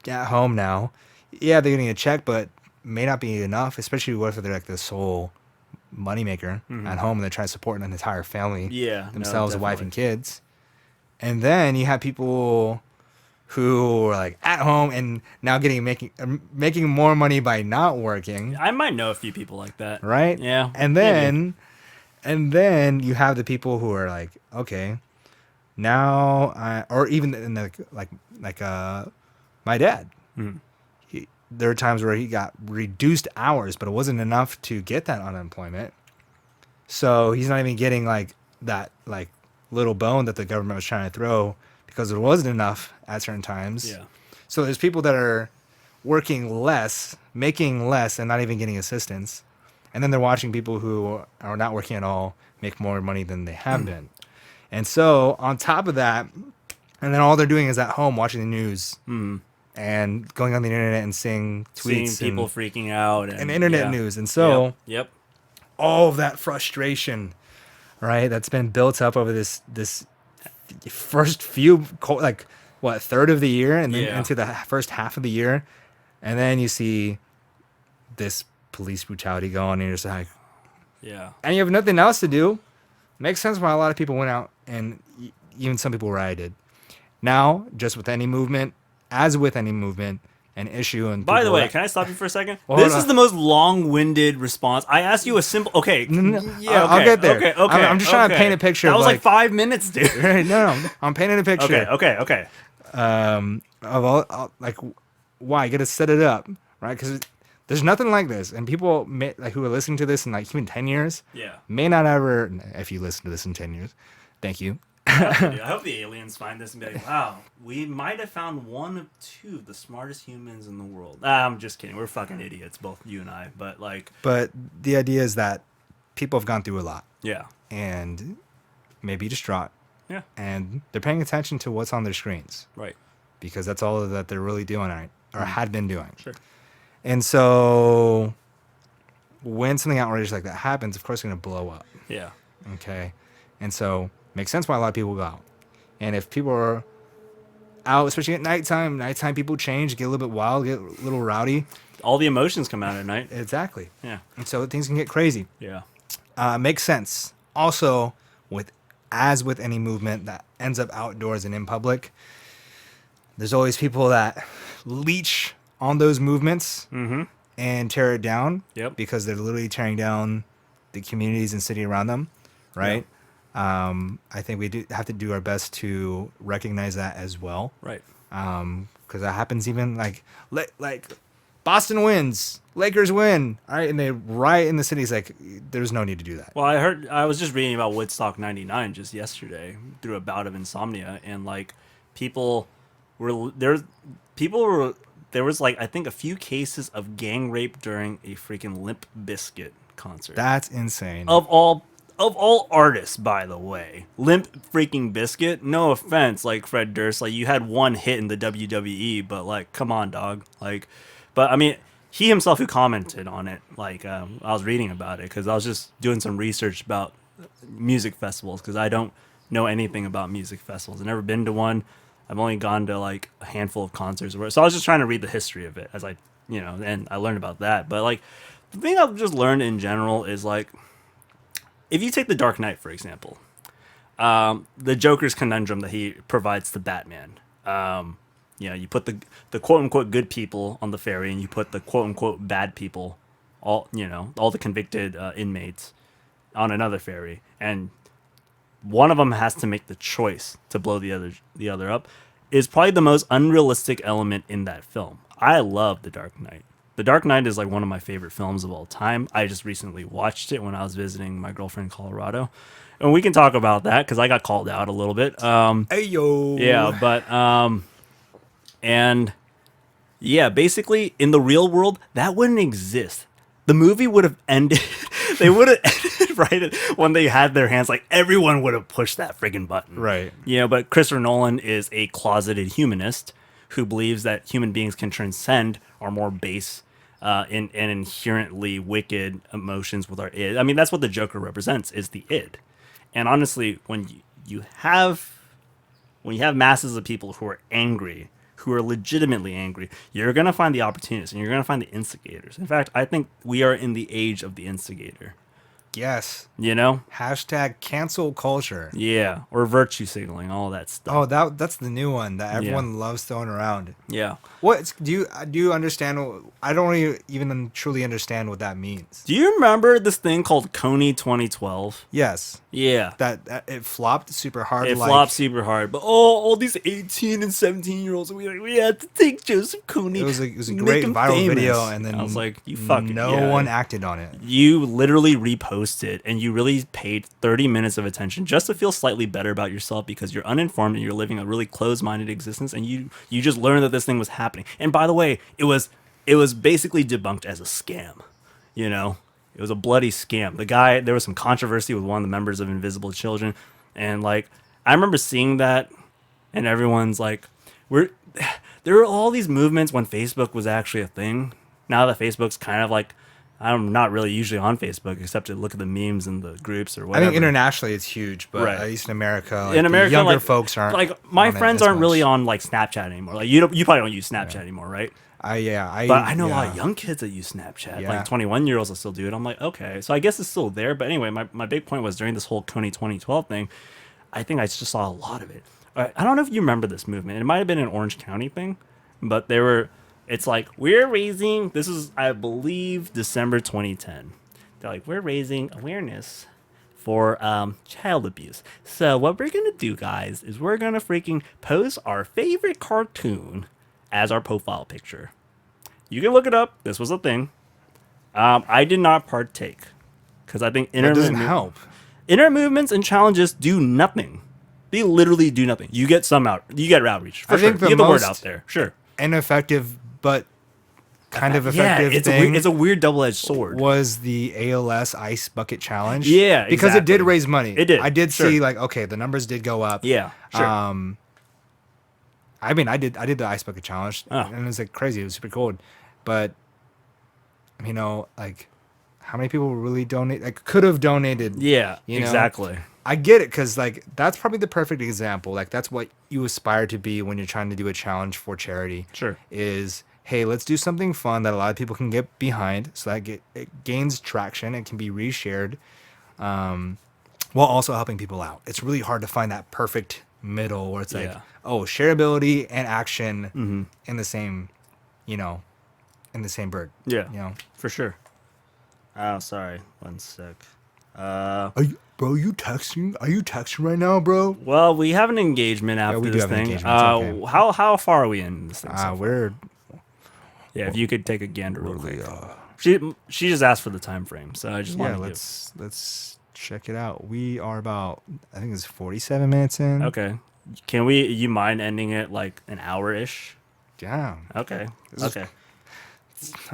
at home now. Yeah, they're getting a check, but may not be enough, especially if they're like the sole moneymaker at home and they're trying to support an entire family, themselves, wife and kids. And then you have people who are like at home and now making more money by not working. I might know a few people like that. Right? Yeah. And then you have the people who are like, okay, now or even in the my dad. There are times where he got reduced hours, but it wasn't enough to get that unemployment. So he's not even getting like that little bone that the government was trying to throw because it wasn't enough at certain times. Yeah. So there's people that are working less, making less, and not even getting assistance. And then they're watching people who are not working at all make more money than they have been. And so on top of that, and then all they're doing is at home watching the news and going on the internet and seeing tweets. Seeing people freaking out. And internet news. And so all of that frustration, right, that's been built up over this first few, third of the year and then into the first half of the year. And then you see this police brutality going, and you're just like, and you have nothing else to do. Makes sense why a lot of people went out, and even some people rioted. Now, just with any movement, an issue, and by the way, can I stop you for a second? This is the most long-winded response. I asked you a simple. Okay, I'll get there. Okay, I'm just trying to paint a picture. That was like 5 minutes, dude. No, I'm painting a picture. Okay. Of all, why? You got to set it up, right? Because there's nothing like this, and people who are listening to this in even 10 years, may not ever. If you listen to this in 10 years, thank you. I hope the aliens find this and be like, wow, we might have found one of two of the smartest humans in the world. I'm just kidding. We're fucking idiots, both you and I. But the idea is that people have gone through a lot. Yeah. And maybe distraught. Yeah. And they're paying attention to what's on their screens. Right. Because that's all that they're really doing, right? Or had been doing. Sure. And so when something outrageous like that happens, of course it's going to blow up. Yeah. Okay. And so makes sense why a lot of people go out. And if people are out, especially at nighttime people change, get a little bit wild, get a little rowdy. All the emotions come out at night. Exactly. Yeah. And so things can get crazy. Yeah. Makes sense. Also, as with any movement that ends up outdoors and in public, there's always people that leech on those movements and tear it down. Yep. Because they're literally tearing down the communities and city around them, right? Yeah. I think we do have to do our best to recognize that as well. Right. Because that happens even like Boston wins, Lakers win, all right, and they riot in the cities. Like, there's no need to do that. Well, I was just reading about Woodstock '99 just yesterday through a bout of insomnia, and there was I think a few cases of gang rape during a freaking Limp Bizkit concert. That's insane. Of all artists, by the way, Limp freaking Bizkit. No offense, Fred Durst, you had one hit in the WWE, but come on, dog. But I mean, he himself who commented on it. I was reading about it because I was just doing some research about music festivals because I don't know anything about music festivals. I've never been to one. I've only gone to a handful of concerts. So I was just trying to read the history of it as and I learned about that. But the thing I've just learned in general is if you take The Dark Knight, for example, the Joker's conundrum that he provides to Batman, you put the quote-unquote good people on the ferry and you put the quote-unquote bad people, all the convicted inmates on another ferry, and one of them has to make the choice to blow the other up, is probably the most unrealistic element in that film. I love The Dark Knight. The Dark Knight is like one of my favorite films of all time. I just recently watched it when I was visiting my girlfriend in Colorado. And we can talk about that because I got called out a little bit. Hey yo. Yeah, but and yeah, basically in the real world that wouldn't exist. The movie would have ended. They would have ended right when they had their hands. Like everyone would have pushed that friggin' button. Right. You know, but Christopher Nolan is a closeted humanist who believes that human beings can transcend our more base and inherently wicked emotions with our id. I mean, that's what the Joker represents, is the id. And honestly, when you have masses of people who are angry, who are legitimately angry, you're going to find the opportunists and you're going to find the instigators. In fact, I think we are in the age of the instigator. Yes. You know? Hashtag cancel culture. Yeah. Or virtue signaling, all that stuff. Oh, that's the new one that everyone loves throwing around. Yeah. Do you understand? I don't even truly understand what that means. Do you remember this thing called Coney 2012? Yes. Yeah. That it flopped super hard. It flopped super hard. But all these 18 and 17-year-olds, we had to take Joseph Coney. It was a great viral video, and then I was like, you fucking no one acted on it. You literally reposted, and you really paid 30 minutes of attention just to feel slightly better about yourself because you're uninformed and you're living a really closed-minded existence, and you just learned that this thing was happening. And by the way, it was basically debunked as a scam. You know, it was a bloody scam. The guy, there was some controversy with one of the members of Invisible Children, and like I remember seeing that, and everyone's like, there were all these movements when Facebook was actually a thing. Now that Facebook's kind of like, I'm not really usually on Facebook except to look at the memes and the groups or whatever. I think internationally it's huge, but Right. at least in America, the younger like, folks aren't. Like my on it friends as aren't really much. on like Snapchat anymore. Like you probably don't use Snapchat anymore, right? But I know a lot of young kids that use Snapchat. Yeah. Like 21-year-olds that still do it. I'm like, okay. So I guess it's still there. But anyway, my big point was during this whole Coney 2012 thing, I think I just saw a lot of it. I don't know if you remember this movement. It might have been an Orange County thing, but it's like, we're raising, this is, I believe, December 2010. They're like, we're raising awareness for child abuse. So what we're going to do, guys, is we're going to freaking post our favorite cartoon as our profile picture. You can look it up. This was a thing. I did not partake because I think It doesn't help. internet movements and challenges do nothing. They literally do nothing. You get outreach. For I think sure. the You get the word most out there. Sure. Ineffective, but kind of effective thing. It's a weird double-edged sword. Was the ALS ice bucket challenge? Yeah, because it did exactly. raise money. It did, I did sure. see like, okay, the numbers did go up. Yeah, sure. I mean, I did the ice bucket challenge, and it was like crazy. It was super cold, but like, how many people really donate? Like, could have donated? Yeah, you know? exactly. I get it, because like that's probably the perfect example. Like that's what you aspire to be when you're trying to do a challenge for charity. Sure. Is, hey, let's do something fun that a lot of people can get behind, so that it gains traction and can be reshared, while also helping people out. It's really hard to find that perfect middle where it's like, shareability and action in the same, in the same bird. Yeah, for sure. Oh, sorry. 1 sec. Bro, you texting? Are you texting right now, bro? Well, we have an engagement after we do this have an thing. engagement, it's okay. How far are we in this thing? So far? We're if you could take a gander real quick. She just asked for the time frame, so I just wanted to let's check it out. We are about, I think it's 47 minutes in. Okay. You mind ending it like an hour-ish? Yeah. Okay.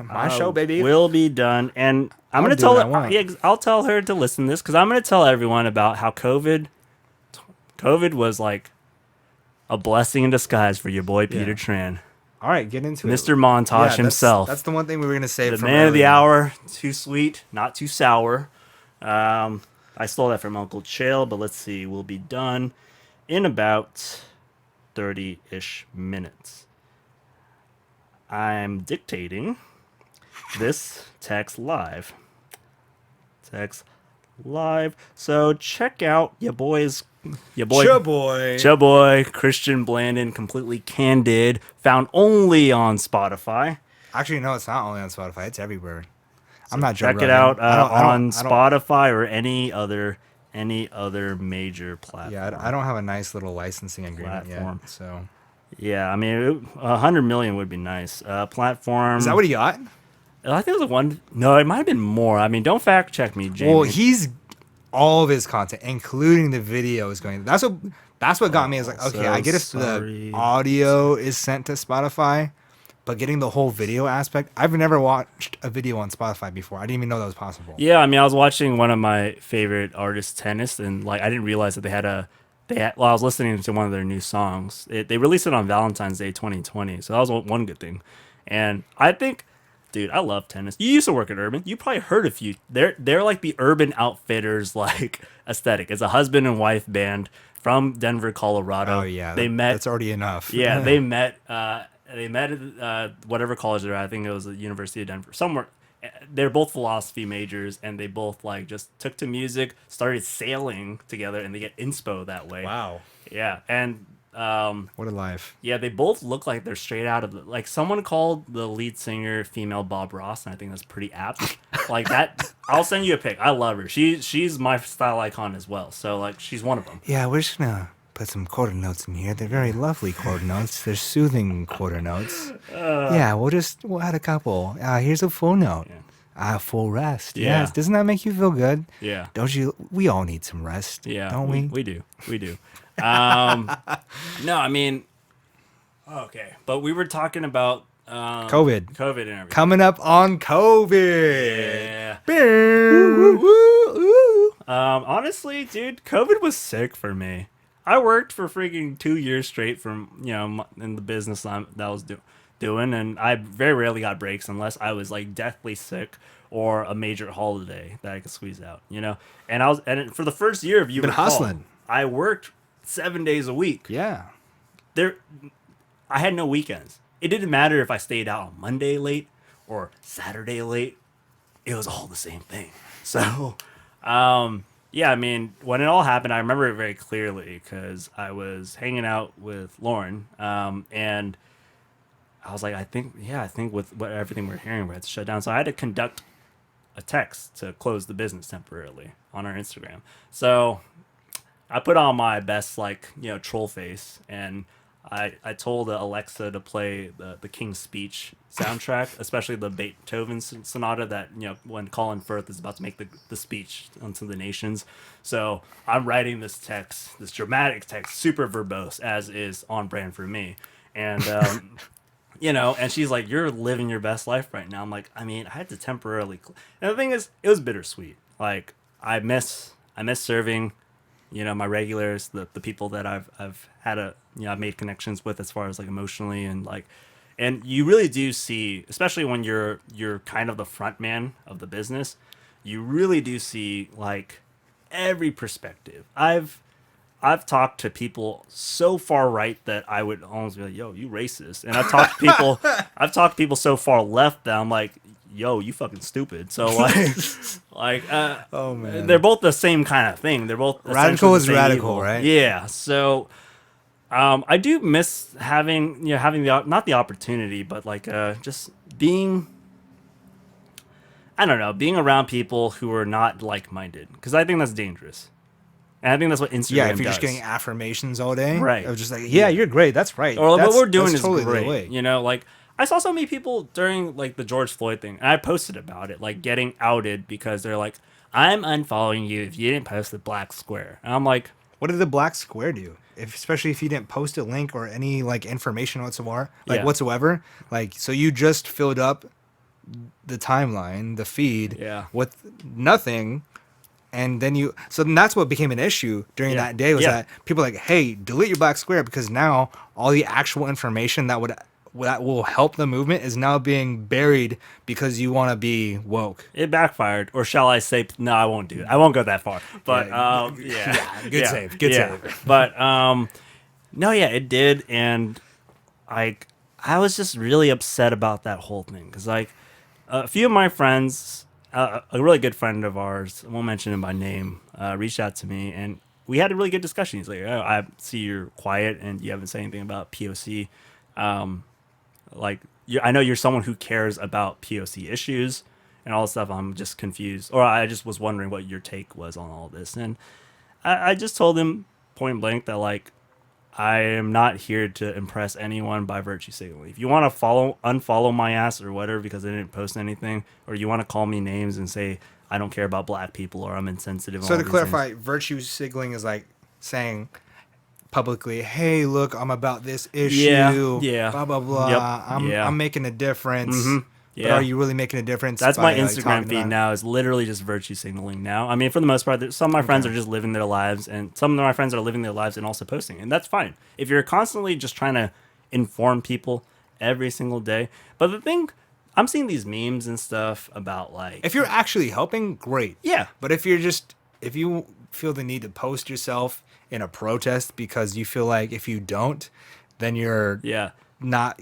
My show, baby. We'll be done. And I'm going to I'll do tell what I her, want. I'll tell her to listen to this because I'm going to tell everyone about how COVID was like a blessing in disguise for your boy, Peter Tran. All right, get into Mr. Montage himself. That's the one thing we were going to say. The man of the hour, too sweet, not too sour. I stole that from Uncle Chael, but let's see. We'll be done in about 30-ish minutes. I'm dictating this text live. So check out your boy, Christian Blandin, completely candid, found only on Spotify. Actually, no, it's not only on Spotify. It's everywhere. I'm not Joe Check it Rogan. out on I don't- Spotify or any other major platform. Yeah, I don't have a nice little licensing agreement Platform. yet. So Yeah, I mean, 100 million would be nice. Platform. is that what he got? I think it was one. No, it might have been more. I mean, don't fact check me, Jamie. Well, he's all of his content, including the video, is going. That's what got me. Is like, okay, so I get if sorry. the audio is sent to Spotify, but getting the whole video aspect, I've never watched a video on Spotify before. I didn't even know that was possible. Yeah, I mean, I was watching one of my favorite artists, Tennis, and like I didn't realize that well, I was listening to one of their new songs. They released it on Valentine's Day 2020, so that was one good thing. And I think, dude, I love Tennis. You used to work at Urban. You probably heard a few. They're like the Urban Outfitters like aesthetic. It's a husband and wife band from Denver, Colorado. Oh yeah, they met. That's already enough. Yeah, they met. They met at whatever college they're at. I think it was the University of Denver, somewhere. They're both philosophy majors, and they both like just took to music, started sailing together, and they get inspo that way. Wow. Yeah, and What a life. yeah, they both look like they're straight out of like someone called the lead singer female Bob Ross, and I think that's pretty apt. Like that, I'll send you a pic. I love her. She's my style icon as well. So like she's one of them. Yeah, we're just gonna put some quarter notes in here. They're very lovely quarter notes. They're soothing quarter notes. Yeah, we'll add a couple. Here's a full note. Full rest. Yeah. Yes. Doesn't that make you feel good? Yeah. Don't you? We all need some rest. Yeah, Don't we? We do. No, I mean, okay, but we were talking about COVID. and everything. Coming up on COVID. Yeah. Woo, woo, woo. Honestly, dude, COVID was sick for me. I worked for freaking 2 years straight from in the business that I was doing, and I very rarely got breaks unless I was like deathly sick or a major holiday that I could squeeze out. And for the first year of Been hustling. I worked 7 days a week. Yeah. I had no weekends. It didn't matter if I stayed out on Monday late or Saturday late. It was all the same thing. So, yeah, I mean, when it all happened, I remember it very clearly because I was hanging out with Lauren, and I was like, I think with everything we're hearing, we had to shut down. So I had to conduct a text to close the business temporarily on our Instagram. So I put on my best troll face, and I told Alexa to play the King's Speech soundtrack, especially the Beethoven sonata that when Colin Firth is about to make the speech unto the nations. So I'm writing this dramatic text, super verbose, as is on brand for me, and and she's like, "You're living your best life right now." I'm like, I mean, I had to temporarily. And the thing is, it was bittersweet. Like I miss serving. My regulars, the people that I've had I've made connections with as far as like emotionally and you really do see, especially when you're kind of the front man of the business, you really do see like every perspective. I've talked to people so far right that I would almost be like, "Yo, you racist," and I've talked to people so far left that I'm like, "Yo, you fucking stupid." So oh man, they're both the same kind of thing. They're both radical is radical, evil. right? Yeah. So, I do miss having not the opportunity, but just being. I don't know, being around people who are not like-minded, because I think that's dangerous. And I think that's what Instagram does. Yeah, if you're just getting affirmations all day, right? Of just like, yeah, you're great, that's right. Or what we're doing is totally great. I saw so many people during the George Floyd thing, and I posted about it, getting outed because they're like, "I'm unfollowing you if you didn't post the black square." And I'm like, what did the black square do? Especially if you didn't post a link or any information whatsoever, so you just filled up the timeline, the feed, with nothing. And then that's what became an issue during that day was that people were like, hey, delete your black square because now all the actual information that will help the movement is now being buried because you want to be woke. It backfired, or shall I say, no, I won't do it. I won't go that far. But good save. But no, yeah, it did, and I was just really upset about that whole thing because a few of my friends. A really good friend of ours, I won't mention him by name, reached out to me, and we had a really good discussion. He's like, "Oh, I see you're quiet and you haven't said anything about POC. I know you're someone who cares about POC issues and all this stuff. I'm just confused, or I just was wondering what your take was on all this." And I just told him point blank that I am not here to impress anyone by virtue signaling. If you want to unfollow my ass or whatever because I didn't post anything, or you want to call me names and say I don't care about black people or I'm insensitive. So to clarify, virtue signaling is like saying publicly, "Hey, look, I'm about this issue. Yeah. Blah blah blah. Yep. I'm making a difference. But Yeah. are you really making a difference?" That's my by, like, Instagram talking feed about it? now is literally just virtue signaling now. I mean, for the most part, some of my friends are just living their lives, and some of my friends are living their lives and also posting, and that's fine. If you're constantly just trying to inform people every single day, but the thing, I'm seeing these memes and stuff about like, If you're actually helping, great. yeah, But if you feel the need to post yourself in a protest because you feel like if you don't, then you're yeah, not,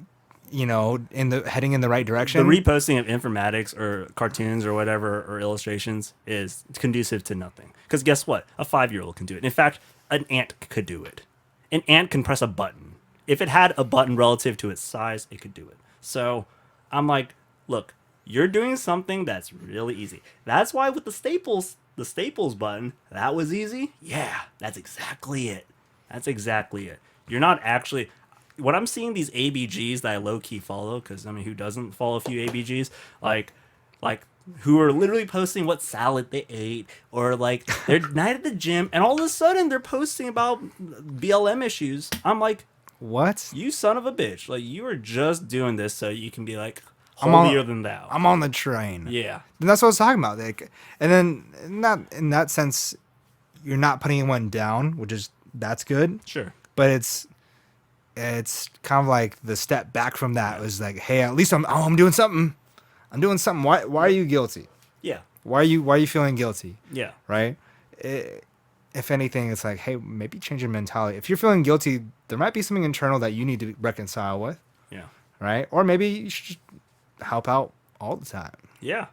heading in the right the direction. reposting of informatics or cartoons or whatever or illustrations is conducive to nothing. Because guess what? A 5-year-old can do it. In fact, an ant could do it. An ant can press a button. If it had a button relative to its size, it could do it. So I'm like, look, you're doing something that's really easy. That's why with the staples button, that was easy. Yeah, that's exactly it. That's exactly it. You're not actually. When I'm seeing these ABGs that I low key follow, because I mean, who doesn't follow a few ABGs? Like who are literally posting what salad they ate, or like their night at the gym, and all of a sudden they're posting about BLM issues. I'm like, What? you son of a bitch! Like you are just doing this so you can be like I'm on- holier than thou. I'm on the train. Yeah, And that's what I was talking about. Like, and then not in that sense, you're not putting anyone down, that's good. sure. But it's kind of like the step back from that was like, hey, at least I'm doing something. I'm doing something. Why are you guilty? Yeah, Why are you feeling guilty? yeah, Right? If anything, it's like, hey, maybe change your mentality. If you're feeling guilty, there might be something internal that you need to reconcile with, yeah, right? Or maybe you should just help out all the time. yeah.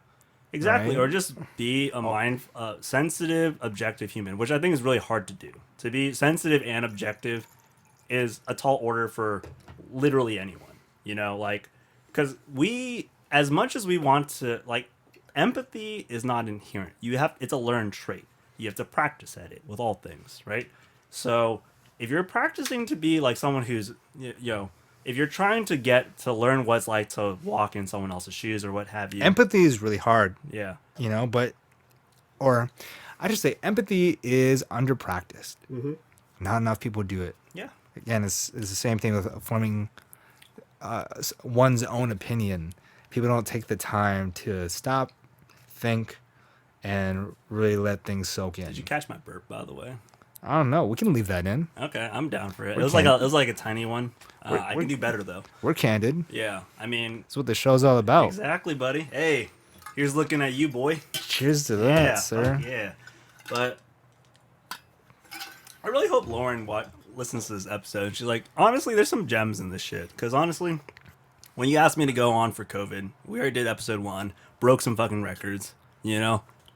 Exactly, Right. or just be a sensitive, objective human, which I think is really hard to do. To be sensitive and objective is a tall order for literally anyone. Like, because as much as we want to, like, empathy is not inherent. It's a learned trait. You have to practice at it with all things, right? So if you're practicing to be like someone who's, if you're trying to get to learn what it's like to walk in someone else's shoes or what have you, Empathy is really hard, yeah, or I just say empathy is under practiced. Not enough people do it. yeah, Again, it's the same thing with forming one's own opinion. People don't take the time to stop, think, and really let things soak in. Did you catch my burp, by the way? I don't know. We can leave that in. Okay, I'm down for it. We're It was like a tiny one. I can do better though. We're candid. Yeah, I mean, That's what the show's all about. exactly, buddy. Hey, here's looking at you, boy. Cheers to that, Yeah, sir. fuck yeah. But I really hope Lauren listens to this episode. She's like, honestly, there's some gems in this shit. Because honestly, when you asked me to go on for COVID, we already did episode 1, broke some fucking records.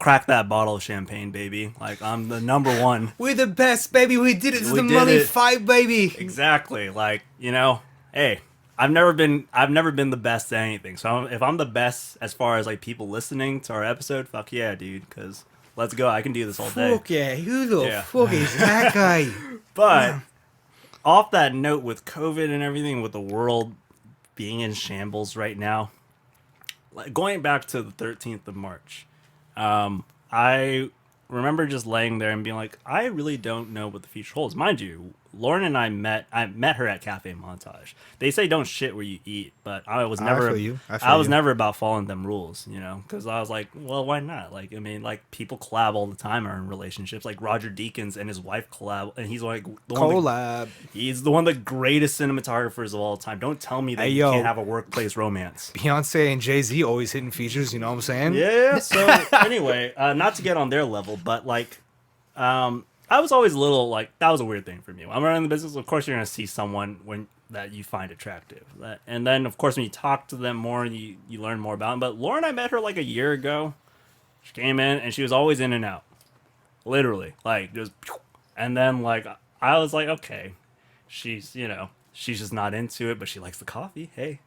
Crack that bottle of champagne, baby. Like, I'm the number one. We're the best, baby. We did it. This is We the did money it. fight, baby. Exactly. Like, hey, I've never been the best at anything. So if I'm the best as far as like people listening to our episode, fuck yeah, dude. Because let's go. I can do this all day. Fuck yeah. Who the Yeah. fuck is that guy? But off that note, with COVID and everything, with the world being in shambles right now, like going back to the 13th of March, I remember just laying there and being like, I really don't know what the future holds. Mind you, Lauren and I met her at Caffe Montage. They say don't shit where you eat, but I was never feel you. I was never about following them rules, because I was like, well, why not? Like, I mean, like people collab all the time or in relationships. Like Roger Deakins and his wife collab, and he's like Collab. he's one of the greatest cinematographers of all time. Don't tell me that Hey, you yo. can't have a workplace romance. Beyonce and Jay-Z always hitting features, you know what I'm saying? Yeah. So anyway, not to get on their level, but like, I was always a little like, that was a weird thing for me. When I'm running the business, of course you're gonna see someone that you find attractive, and then of course when you talk to them more, you learn more about them. But Lauren, I met her like a year ago. She came in and she was always in and out, literally, like just, and then like I was like, okay, she's just not into it, but she likes the coffee. Hey.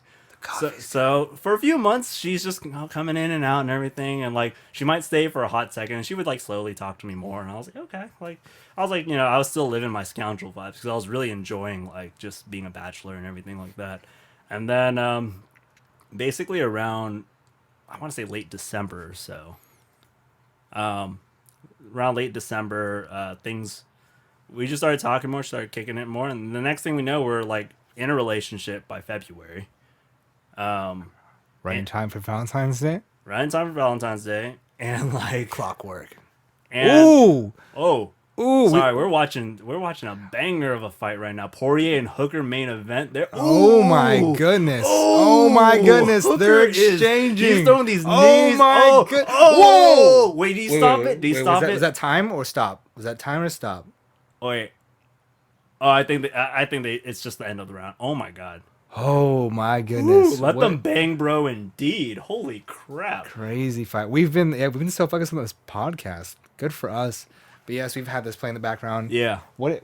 So for a few months, she's just coming in and out and everything, and like she might stay for a hot second, and she would like slowly talk to me more, and I was like, okay, like I was like, I was still living my scoundrel vibes because I was really enjoying like just being a bachelor and everything like that, and then basically around I want to say late December or so, around late December, things we just started talking more, started kicking it more, and the next thing we know, we're like in a relationship by February. Right in time for Valentine's Day. Right in time for Valentine's Day, and like Clockwork. and Ooh, oh ooh. sorry, we're watching a banger of a fight right now. Poirier and Hooker main event. Oh my goodness! Oh my goodness! Hooker They're exchanging. He's throwing these knees. Oh my goodness! Whoa! Wait, do you stop it? Do you stop it? Was that time or stop? Was that time or stop? Oh, wait. Oh, I think it's just the end of the round. Oh my god. Oh my goodness! Let them bang, bro. Indeed. Holy crap! Crazy fight. We've been so focused on this podcast. Good for us. But yes, we've had this play in the background. Yeah. What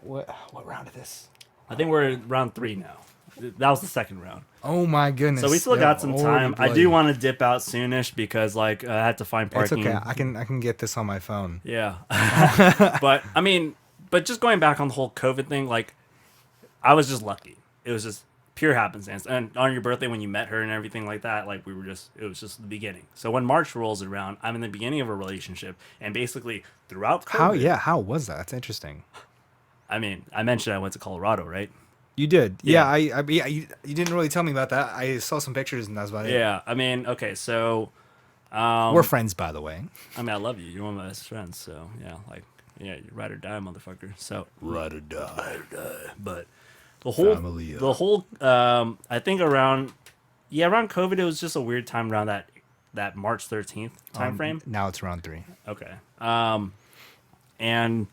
round is this? I think we're in round 3 now. That was the second round. Oh my goodness! So we still got some time. I do bloody. want to dip out soonish because like I had to find parking. It's okay. I can get this on my phone. Yeah. But I mean, just going back on the whole COVID thing, like I was just lucky. It was just pure happenstance. And on your birthday when you met her and everything like that, like it was just the beginning. So when March rolls around, I'm in the beginning of a relationship, and basically throughout COVID, how was that? That's interesting. I mean, I mentioned I went to Colorado, right? You did. Yeah. You didn't really tell me about that. I saw some pictures and that's about it. Yeah. I mean, okay, so We're friends, by the way. I mean, I love you. You're one of my best friends, so yeah, like you ride or die, motherfucker. So Ride or die. Ride or die. But Family, the whole I think around COVID, it was just a weird time around that March 13th time frame. Now it's round 3. Okay. And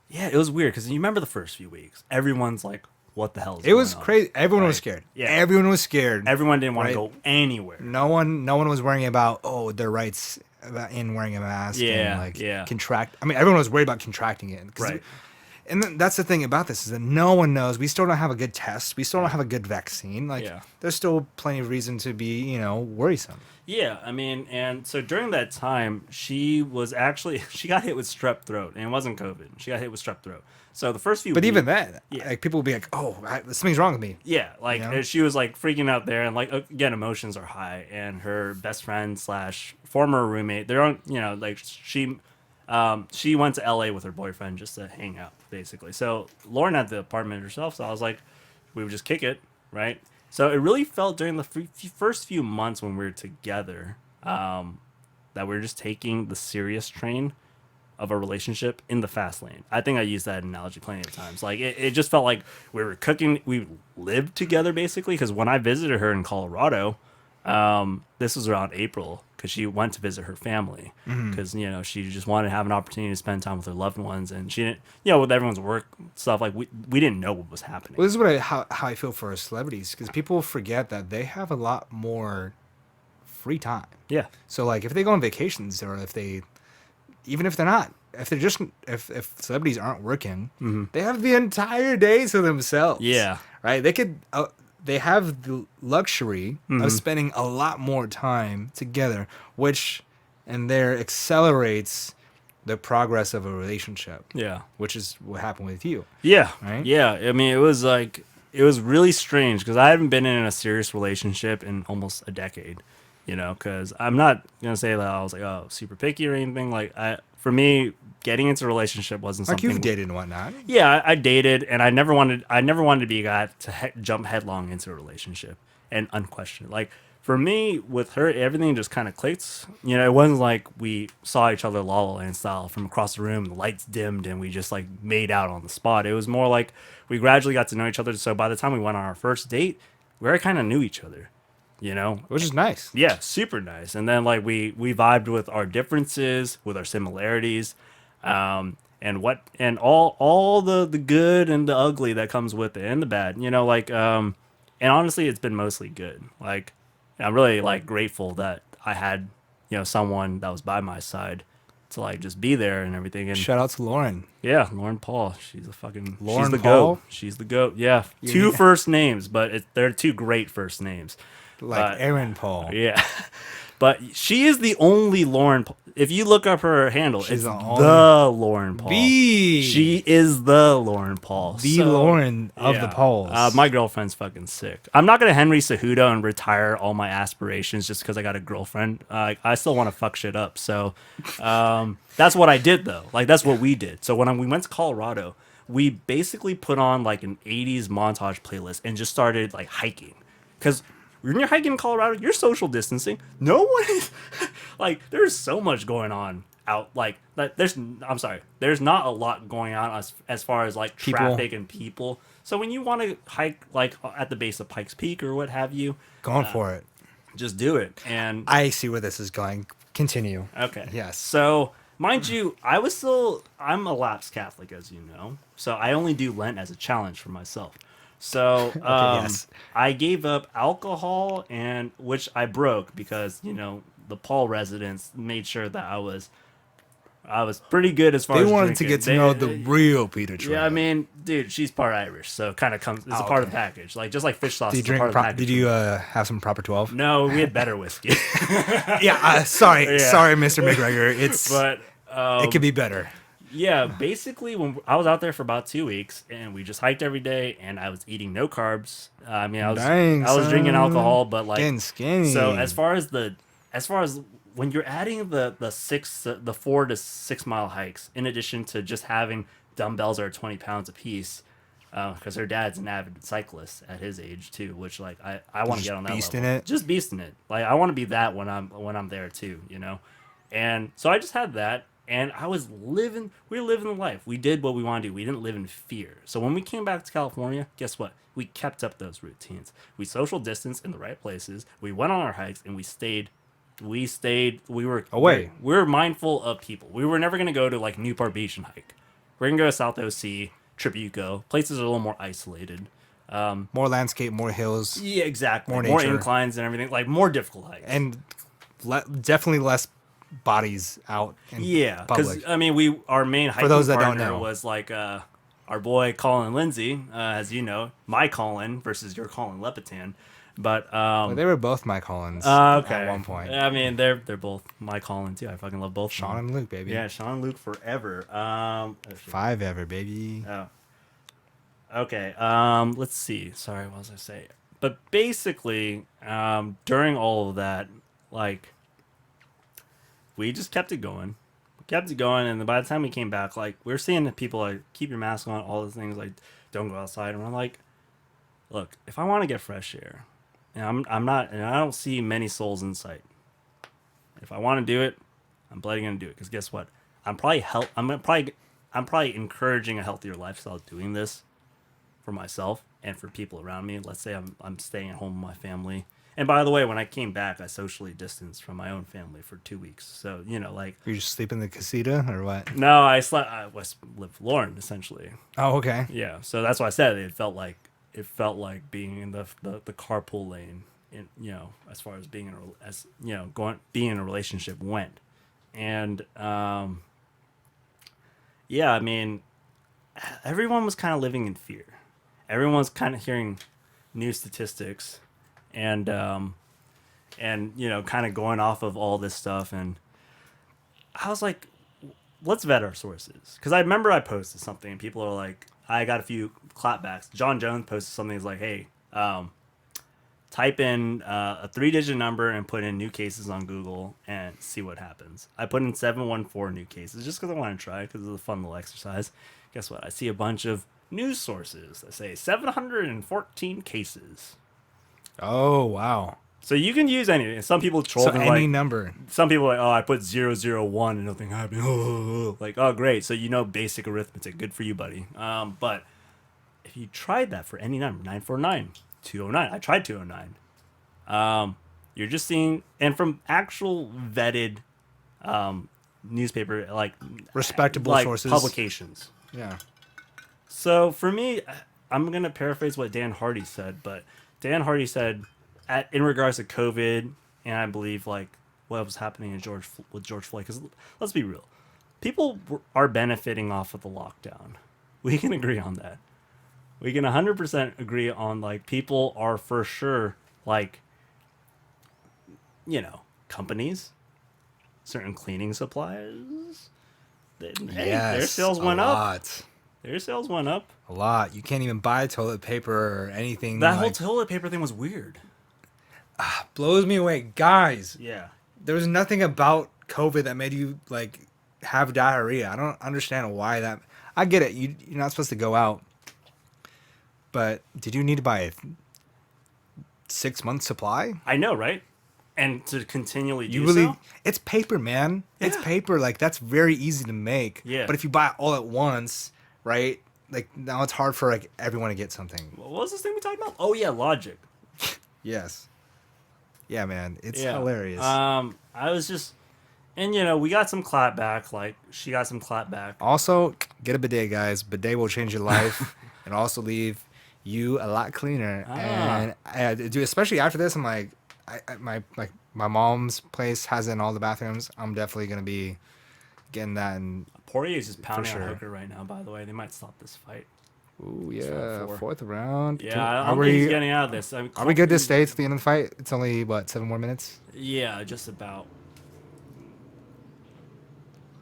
yeah, it was weird because you remember the first few weeks, everyone's like, "What the hell is It was going on?" crazy. Everyone was Right. scared. Yeah. Everyone was scared. Everyone didn't want Right. to go anywhere. No one was worrying about their rights in wearing a mask. Yeah, And like yeah. contract. I mean, everyone was worried about contracting it. Right. And then that's the thing about this is that no one knows. We still don't have a good test. We still don't have a good vaccine. Like, Yeah. there's still plenty of reason to be, worrisome. Yeah, I mean, and so during that time, she got hit with strep throat, and it wasn't COVID. She got hit with strep throat. So the first few But weeks, even then, Yeah. like people will be like, something's wrong with me. yeah, like You know? she was like freaking out there, and like again, emotions are high. And her best friend / former roommate, they're on, like she went to LA with her boyfriend just to hang out, basically. So Lauren had the apartment herself, so I was like, we would just kick it, right? So it really felt during the first few months when we were together that we were just taking the serious train of a relationship in the fast lane. I think I used that analogy plenty of times. Like it just felt like we were cooking, we lived together basically. Because when I visited her in Colorado, this was around April because she went to visit her family because she just wanted to have an opportunity to spend time with her loved ones, and she didn't, with everyone's work stuff, like we didn't know what was happening. Well, this is how I feel for celebrities, because people forget that they have a lot more free time. Yeah, So like if they go on vacations, or even if they're not, if celebrities aren't working, they have the entire day to themselves. Yeah. Right. They have the luxury of spending a lot more time together, which accelerates the progress of a relationship. yeah. Which is what happened with you. Yeah. Right? Yeah. I mean, it was really strange because I haven't been in a serious relationship in almost a decade, because I'm not going to say that I was like, super picky or anything. Like for me, getting into a relationship wasn't Like something. you've dated and whatnot. Yeah, I dated, and I never wanted to be a guy to jump headlong into a relationship and unquestioned. Like for me, with her, everything just kind of clicked. It wasn't like we saw each other La La Land style from across the room, the lights dimmed, and we just like made out on the spot. It was more like we gradually got to know each other. So by the time we went on our first date, we already kind of knew each other. Which is nice. Yeah, super nice. And then like we vibed with our differences, with our similarities, and all the good and the ugly that comes with it, and the bad. And honestly, it's been mostly good. Like I'm really like grateful that I had someone that was by my side to like just be there and everything. And Shout out to Lauren. yeah, Lauren Paul. She's Lauren the Paul? goat. She's the goat. Yeah, two first names, but they're two great first names. Like Aaron Paul. Yeah. But she is the only Lauren. If you look up her handle, it's the the Lauren Paul. The She is the Lauren Paul. Lauren of the Pauls. My girlfriend's fucking sick. I'm not gonna Henry Cejudo and retire all my aspirations just because I got a girlfriend. I still want to fuck shit up. So that's what I did though. Like that's what we did. So when we went to Colorado, we basically put on like an 80s montage playlist and just started like hiking because. When you're hiking in Colorado, you're social distancing. No one is like. There's so much going on out. Like there's. I'm sorry. There's not a lot going on as far as like traffic and people. So when you want to hike like at the base of Pikes Peak or what have you, going for it. Just do it. And I see where this is going. Continue. Okay. Yes. So mind you, I'm a lapsed Catholic, as you know. So I only do Lent as a challenge for myself. So yes. I gave up alcohol, and which I broke because the Paul residents made sure that I was pretty good as far as they wanted drinking. to get to know the real Peter Tran. Yeah, I mean, dude, she's part Irish, so it kind of comes. It's a part of the package, like just like fish sauce. Did you drink? Did you have some proper 12? No, we had better whiskey. Yeah, sorry, Mr. McGregor. It could be better. Yeah, basically, when I was out there for about 2 weeks, and we just hiked every day, and I was eating no carbs. I was drinking alcohol, but like getting skinny. So as far as when you're adding the 4 to 6 mile hikes, in addition to just having dumbbells that are 20 pounds a piece, because her dad's an avid cyclist at his age too, which like I want to get on that level. Just beasting it. Like I want to be that when I'm there too, And so I just had that. And we were living the life. We did what we wanted to do. We didn't live in fear. So when we came back to California, guess what? We kept up those routines. We social distanced in the right places. We went on our hikes and we stayed. We were away. We were mindful of people. We were never going to go to like Newport Beach and hike. We're going to go to South OC, Tribuco. Places are a little more isolated. More landscape, more hills. Yeah, exactly. More nature. Inclines and everything. Like more difficult hikes. And definitely less bodies out in public. Because I mean, our main hiking partner was like our boy Colin Lindsay, as you know, my Colin versus your Colin Lepitan. But they were both my Collins at one point. I mean, they're both my Colin too. I fucking love both. Sean and Luke, baby. Yeah, Sean and Luke forever. 5 ever, baby. Oh. Okay. Let's see. Sorry, what was I saying? But basically, during all of that, like. We just kept it going. And then by the time we came back, like, we were seeing people, like, keep your mask on, all those things, like, don't go outside. And we're like, look, if I want to get fresh air, and I'm not, and I don't see many souls in sight. If I want to do it, I'm bloody going to do it. Because guess what? I'm probably encouraging a healthier lifestyle doing this for myself and for people around me. Let's say I'm staying at home with my family. And by the way, when I came back, I socially distanced from my own family for 2 weeks. So, like... Were you just sleep in the casita or what? No, I lived with Lauren, essentially. Oh, okay. Yeah, so that's why I said it felt like being in the carpool lane, as far as being in a relationship went. And, yeah, I mean, everyone was kind of living in fear. Everyone's kind of hearing new statistics. And kind of going off of all this stuff, and I was like, let's vet our sources, because I remember I posted something, and people are like, I got a few clapbacks. John Jones posted something that's like, hey, type in a 3-digit number and put in new cases on Google and see what happens. I put in 714 new cases just because I want to try, because it's a fun little exercise. Guess what? I see a bunch of news sources that say 714 cases. Oh, wow. So you can use any. Some people troll. So any number. Some people are like, oh, I put 001 and nothing happened. Oh, like, oh, great. So basic arithmetic. Good for you, buddy. But if you tried that for any number, 949, 209. I tried 209. You're just seeing, and from actual vetted newspaper, like respectable sources, publications. Yeah. So for me, I'm gonna paraphrase what Dan Hardy said, but Dan Hardy said, in regards to COVID, and I believe like what was happening with George Floyd, because let's be real, people are benefiting off of the lockdown. We can agree on that. We can 100% agree on like people are for sure like companies, certain cleaning suppliers. Hey, Yes, their sales a went up. lot. Their sales went up. A lot. You can't even buy toilet paper or anything. That whole toilet paper thing was weird. Blows me away. Guys, Yeah. there was nothing about COVID that made you like have diarrhea. I don't understand why that. I get it. You're not supposed to go out. But did you need to buy a 6-month supply? I know, right? And to continually do You really, so? it's paper, man. It's Yeah. paper. Like that's very easy to make. Yeah. But if you buy it all at once, right? Like now it's hard for like everyone to get something. What was this thing we talked about? Oh, yeah, Logic. Yes. Yeah, man. It's Yeah. hilarious. I was just... And, we got some clap back. Like, she got some clap back. Also, get a bidet, guys. Bidet will change your life and also leave you a lot cleaner. And dude, especially after this, I'm like, my mom's place has it in all the bathrooms. I'm definitely gonna be getting that. And Poirier's just pounding on sure. Hooker right now, by the way. They might stop this fight. ooh, round yeah, 4. fourth round. Yeah, I don't think he's getting out of this. I mean, Are we good to stay to the end of the fight? It's only what 7 more minutes. Yeah, just about.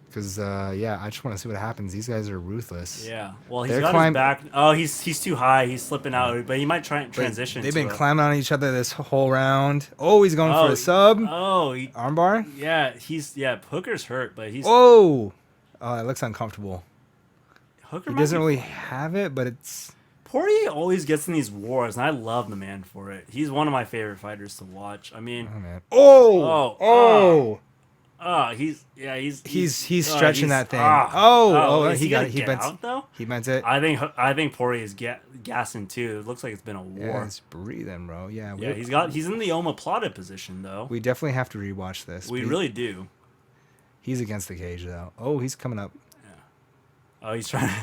Because yeah, I just want to see what happens. These guys are ruthless. Yeah. Well, he's They're got climb- his back. Oh, he's too high. He's slipping out, but he might try and But transition. They've to been a- climbing on each other this whole round. Oh, he's going for a sub Oh, armbar. yeah. Hooker's hurt, but he's Oh, it looks uncomfortable. Hooker He might doesn't be really fine. have it, but it's Poirier always gets in these wars, and I love the man for it. He's one of my favorite fighters to watch. I mean, oh man. Oh. He's stretching that thing. He got it. He bent. out though. He meant it. I think Poirier is gassing too. It looks like it's been a Yeah, war. it's breathing, bro. Yeah. Yeah, he's in the omoplata position though. We definitely have to rewatch this. We really do. He's against the cage though. Oh, he's coming up. Oh, he's trying to...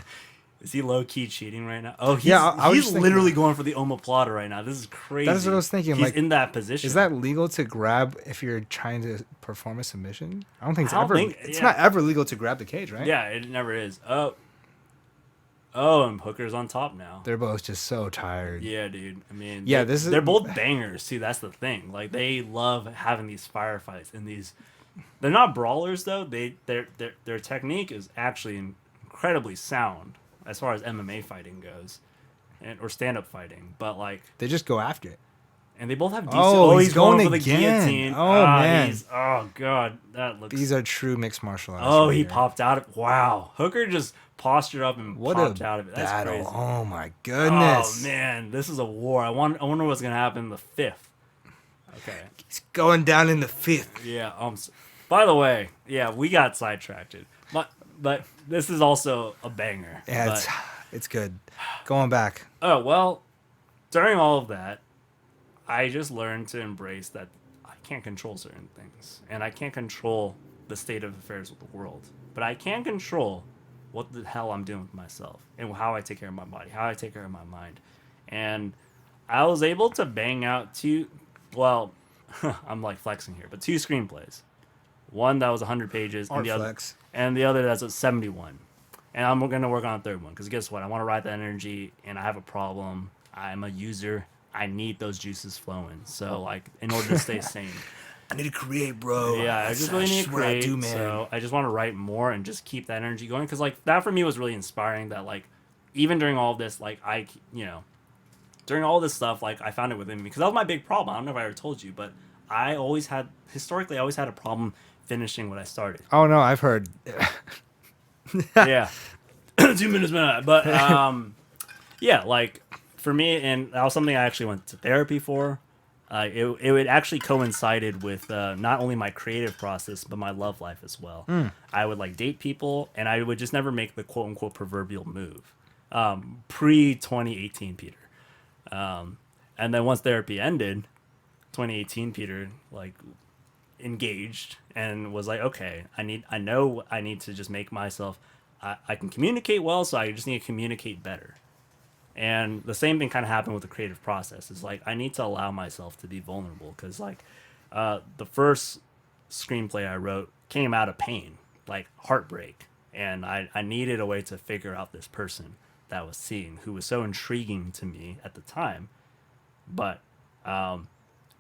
Is he low-key cheating right now? Oh, he's, Yeah, I was he's just thinking- literally going for the omoplata right now. This is crazy. That's what I was thinking. He's Like, in that position. is that legal to grab if you're trying to perform a submission? I don't think it's I don't ever. think- It's yeah. not ever legal to grab the cage, right? Yeah, it never is. Oh, and Hooker's on top now. They're both just so tired. Yeah, dude. I mean, Yeah, they're both bangers too. That's the thing. Like they love having these firefights and these. They're not brawlers though. Their technique is actually incredibly sound as far as MMA fighting goes, or stand up fighting. But like They just go after it. and they both have decent. Oh, He's he's going for the again. guillotine. Oh, man. Oh god, that looks. These are true mixed martial arts. Oh, right he here. popped out. Wow, Hooker just postured up and What popped a out of it. That's battle! crazy. Oh my goodness! Oh man, this is a war. I wonder what's gonna happen in the 5th. Okay. He's going down in the 5th. Yeah. By the way, yeah, we got sidetracked. But this is also a banger. Yeah, But- it's good. Going back. oh well, during all of that, I just learned to embrace that I can't control certain things, and I can't control the state of affairs of the world. But I can control what the hell I'm doing with myself and how I take care of my body, how I take care of my mind. And I was able to bang out two, well, I'm like flexing here, but 2 screenplays. One that was 100 pages Art and flex. the other that's at 71. And I'm going to work on a third one because guess what? I want to ride that energy and I have a problem. I'm a user. I need those juices flowing. So like in order to stay sane. I need to create, bro. Yeah, I just really need to what I create. do, man. So I just want to write more and just keep that energy going because like that for me was really inspiring. That like even during all of this, like during all this stuff, like I found it within me because that was my big problem. I don't know if I ever told you, but I always had a problem finishing what I started. Oh no, I've heard. Yeah, 2 minutes, man. But yeah, like for me, and that was something I actually went to therapy for. It actually coincided with not only my creative process but my love life as well. I would like date people, and I would just never make the quote unquote proverbial move. Pre 2018 Peter, and then once therapy ended, 2018 Peter like engaged and was like, okay, I know I need to just make myself. I can communicate well, so I just need to communicate better. And the same thing kind of happened with the creative process. It's like I need to allow myself to be vulnerable because like the first screenplay I wrote came out of pain, like heartbreak, and I needed a way to figure out this person that I was seeing who was so intriguing to me at the time, but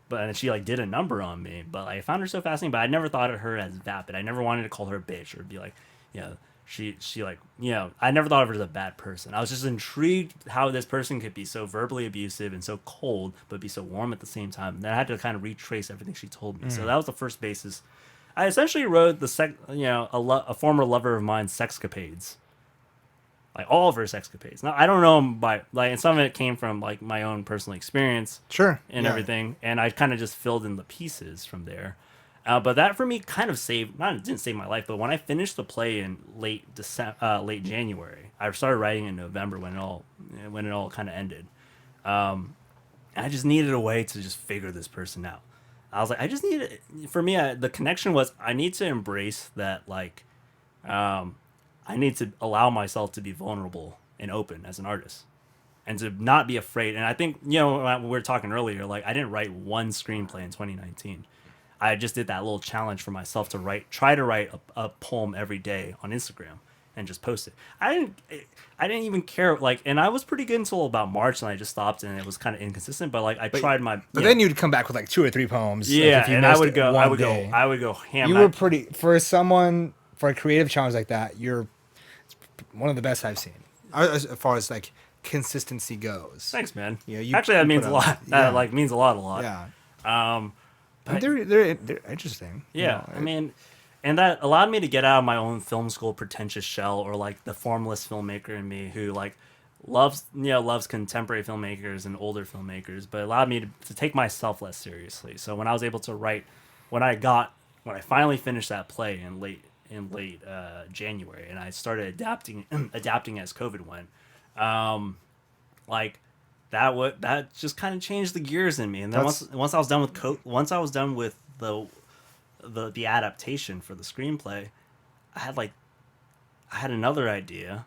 but she like did a number on me. But like, I found her so fascinating. But I never thought of her as vapid. I never wanted to call her a bitch or be like, she like, I never thought of her as a bad person. I was just intrigued how this person could be so verbally abusive and so cold, but be so warm at the same time. And then I had to kind of retrace everything she told me. So that was the first basis. I essentially wrote a former lover of mine's sexcapades, like all of her sexcapades. Now I don't know by like, and some of it came from like my own personal experience, Sure. and everything, and I kind of just filled in the pieces from there. But that for me kind of didn't save my life, but when I finished the play in late January, I started writing in November when it all kind of ended. I just needed a way to just figure this person out. I was like, for me, the connection was I need to embrace that, like, I need to allow myself to be vulnerable and open as an artist and to not be afraid. And I think, when we were talking earlier, like I didn't write one screenplay in 2019. I just did that little challenge for myself to try to write a poem every day on Instagram and just post it. I didn't even care, like, and I was pretty good until about March, and I just stopped, and it was kind of inconsistent. But like, I tried my. But then you'd come back with like 2 or 3 poems. Yeah, like, if you and I would go ham. You were pretty for a creative challenge like that. You're one of the best I've seen as far as like consistency goes. Thanks, man. Yeah, actually that means a lot. That like means a lot. Yeah. But they're interesting. Yeah, I mean, and that allowed me to get out of my own film school pretentious shell, or like the formalist filmmaker in me who like loves contemporary filmmakers and older filmmakers, but allowed me to take myself less seriously. So when I was able to write, when I finally finished that play in late January, and I started adapting as COVID went, like. That just kind of changed the gears in me, and then once I was done with the adaptation for the screenplay, I had another idea,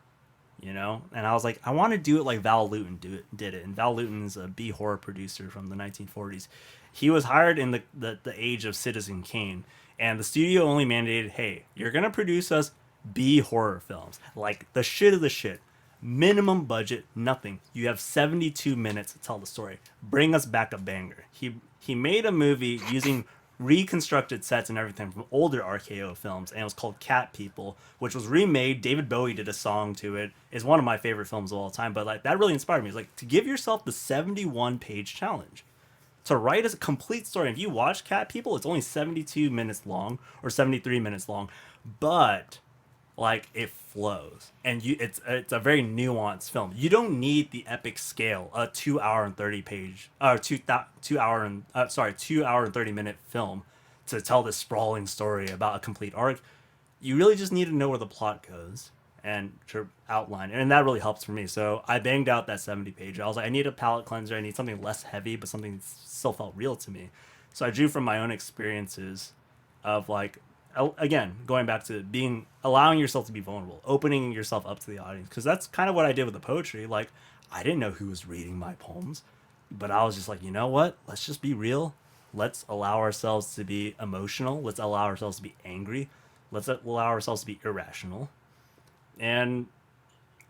and I was like, I want to do it like Val Lewton did it, and Val Lewton is a B horror producer from the 1940s. He was hired in the age of Citizen Kane, and the studio only mandated, hey, you're gonna produce us B horror films, like the shit of the shit. Minimum budget, nothing. You have 72 minutes to tell the story. Bring us back a banger. He made a movie using reconstructed sets and everything from older RKO films, and it was called Cat People, which was remade. David Bowie did a song to it. It's one of my favorite films of all time, but like that really inspired me. It's like to give yourself the 71-page challenge to write a complete story. If you watch Cat People, it's only 72 minutes long or 73 minutes long, but like it flows, and it's a very nuanced film. You don't need the epic scale, a 2 hour and 30 page, 2 hour and 30 minute film to tell this sprawling story about a complete arc. You really just need to know where the plot goes and to outline it, and that really helps for me. So I banged out that 70 page. I was like, I need a palate cleanser. I need something less heavy, but something that still felt real to me. So I drew from my own experiences of like. Again, going back to allowing yourself to be vulnerable, opening yourself up to the audience, because that's kind of what I did with the poetry. Like, I didn't know who was reading my poems, but I was just like, you know what? Let's just be real. Let's allow ourselves to be emotional. Let's allow ourselves to be angry. Let's allow ourselves to be irrational. And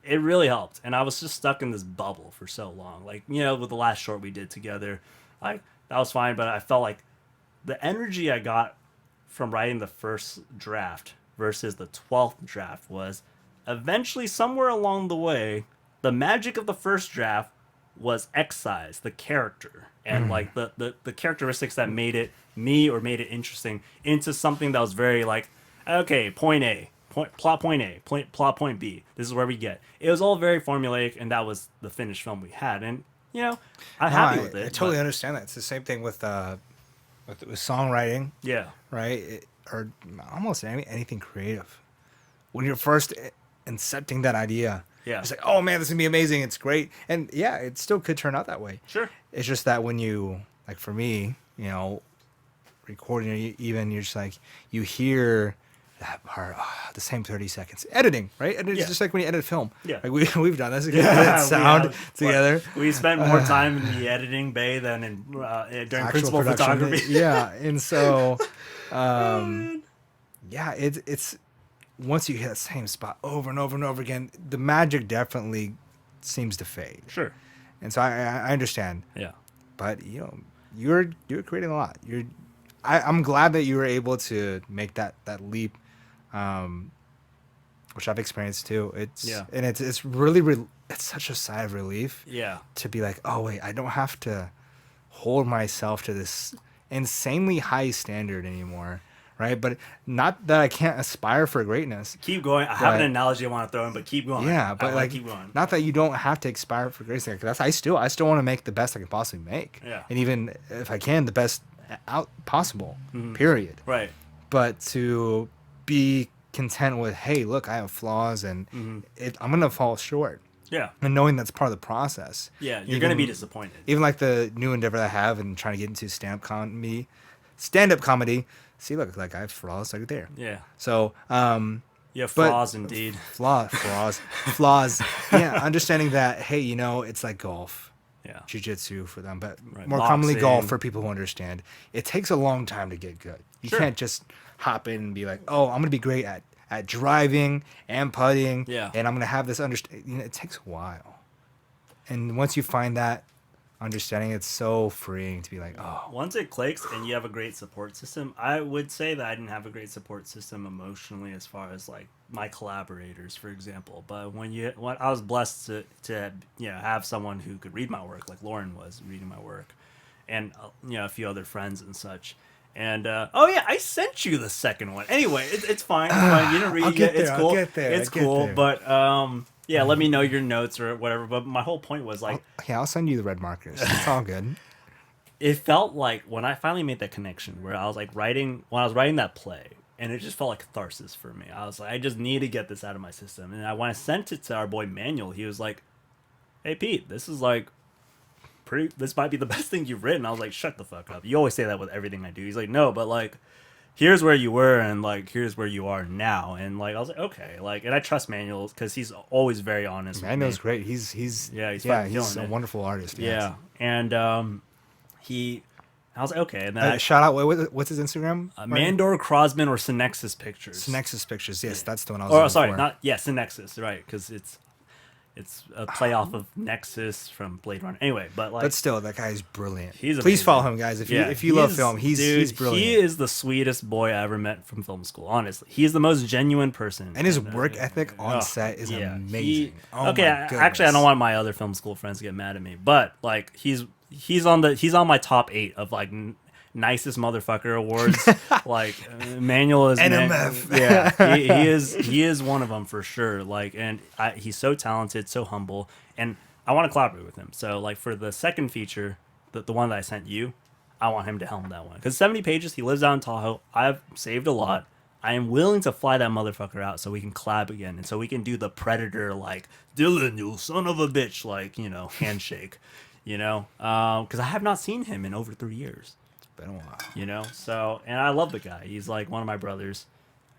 it really helped. And I was just stuck in this bubble for so long. Like, with the last short we did together, like that was fine, but I felt like the energy I got from writing the first draft versus the 12th draft was eventually somewhere along the way, the magic of the first draft was excised, the character and like the characteristics that made it me or made it interesting into something that was very like, okay, plot point A, plot point B. This is where we get. It was all very formulaic, and that was the finished film we had. And I'm happy with it. I totally understand that. It's the same thing with songwriting. Yeah. Right? Or almost anything creative. When you're first incepting that idea, it's like, oh man, this is going to be amazing. It's great. And yeah, it still could turn out that way. Sure. It's just that when you, like for me, recording, even you're just like, you hear that part, the same 30 seconds. Editing, right? And it's just like when you edit film. Yeah. Like we've done this. Sound together. We spent more time in the editing bay than during principal photography. Yeah. And so, it's once you hit that same spot over and over and over again, the magic definitely seems to fade. Sure. And so I understand. Yeah. But, you're creating a lot. I'm glad that you were able to make that leap, which I've experienced too. It's really it's such a sigh of relief. Yeah. To be like, oh wait, I don't have to hold myself to this insanely high standard anymore, right? But not that I can't aspire for greatness. Keep going. I have an analogy I want to throw in, but keep going. Yeah, but like, keep going. Not that you don't have to aspire for greatness. Because I still want to make the best I can possibly make. Yeah. And even if I can, the best out possible. Mm-hmm. Period. Right. But to be content with, hey, look, I have flaws, and I'm gonna fall short. Yeah. And knowing that's part of the process. Yeah, you're going to be disappointed. Even like the new endeavor that I have and trying to get into stand-up comedy. See, look, like I have flaws right there. Yeah. So, you have flaws indeed. Flaws. Yeah, understanding that, hey, it's like golf. Yeah. Jiu-jitsu for them, but Right. more commonly golf for people who understand. It takes a long time to get good. You Sure. can't just hop in and be like, oh, I'm going to be great at driving and putting, Yeah. and I'm going to have this understanding. It takes a while. And once you find that understanding, it's so freeing to be like, oh. Once it clicks and you have a great support system, I would say that I didn't have a great support system emotionally as far as like my collaborators, for example. But when I was blessed to have someone who could read my work, like Lauren was reading my work, and a few other friends and such. And I sent you the second one. Anyway, it's fine. It's fine. You didn't read it yet. It's cool. It's cool. But let me know your notes or whatever. But my whole point was like, I'll send you the red markers. It's all good. It felt like when I finally made that connection, where I was like when I was writing that play, and it just felt like catharsis for me. I was like, I just need to get this out of my system. And when I sent it to our boy Manuel, he was like, "Hey Pete, this is like." This might be the best thing you've written. I was like, shut the fuck up. You always say that with everything I do. He's like, no, but like, here's where you were, and like, here's where you are now. And like, I was like, okay, like, and I trust Manuel because he's always very honest. Manuel's great. He's a wonderful artist. Yeah, and I was like, okay, and then shout out. What's his Instagram? Mandor Crosman or Synexus Pictures. Synexus Pictures. Yes, that's the one I was. Synexus, right? Because it's a play off of Nexus from Blade Runner. Anyway, but still, that guy's brilliant. Please amazing. Follow him, guys. If you love film, he's brilliant. He is the sweetest boy I ever met from film school. Honestly, he's the most genuine person. And his work ethic on set is amazing. Actually, I don't want my other film school friends to get mad at me, but like he's on my top 8 of like nicest motherfucker awards. Like Manuel is NMF. he is one of them for sure. Like, and he's so talented, so humble, and I want to collaborate with him. So like for the second feature, the one that I sent you, I want him to helm that one because 70 pages. He lives out in Tahoe. I've saved a lot. I am willing to fly that motherfucker out so we can collab again and so we can do the Predator like Dylan, you son of a bitch, like handshake, because I have not seen him in over 3 years. Been a while. So, and I love the guy. He's like one of my brothers,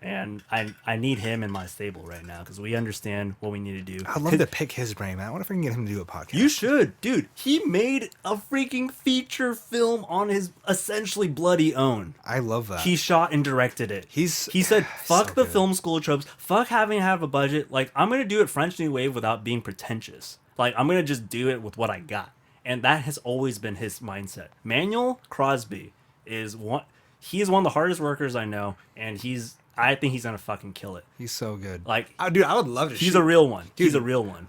and I need him in my stable right now because we understand what we need to do. I'd love to pick his brain, man. I wonder if I can get him to do a podcast. You should, dude. He made a freaking feature film on his essentially bloody own. I love that. He shot and directed it. He said, fuck so the film school tropes. Fuck having to have a budget. Like, I'm going to do it French New Wave without being pretentious. Like, I'm going to just do it with what I got. And that has always been his mindset. Manuel Crosby is one of the hardest workers I know, and I think he's gonna fucking kill it. He's so good. Like, dude, I would love to. He's a real one. Dude, he's a real one.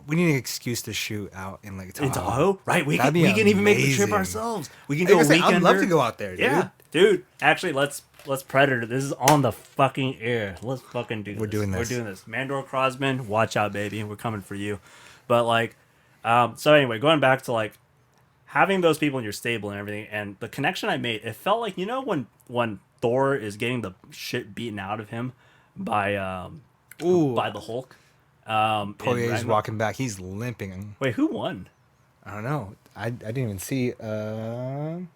We need an excuse to shoot out in like Tahoe. In Tahoe, right? We can even make the trip ourselves. We can do a weekend. I'd love to go out there, dude. Yeah, dude. Actually, let's Predator. This is on the fucking air. Let's fucking do this. We're doing this. Mandor Crosman, watch out, baby. We're coming for you. But like. So anyway, going back to like having those people in your stable and everything, and the connection I made, it felt like when Thor is getting the shit beaten out of him by the Hulk. Poirier's walking back. He's limping. Wait, who won? I don't know. I didn't even see. Can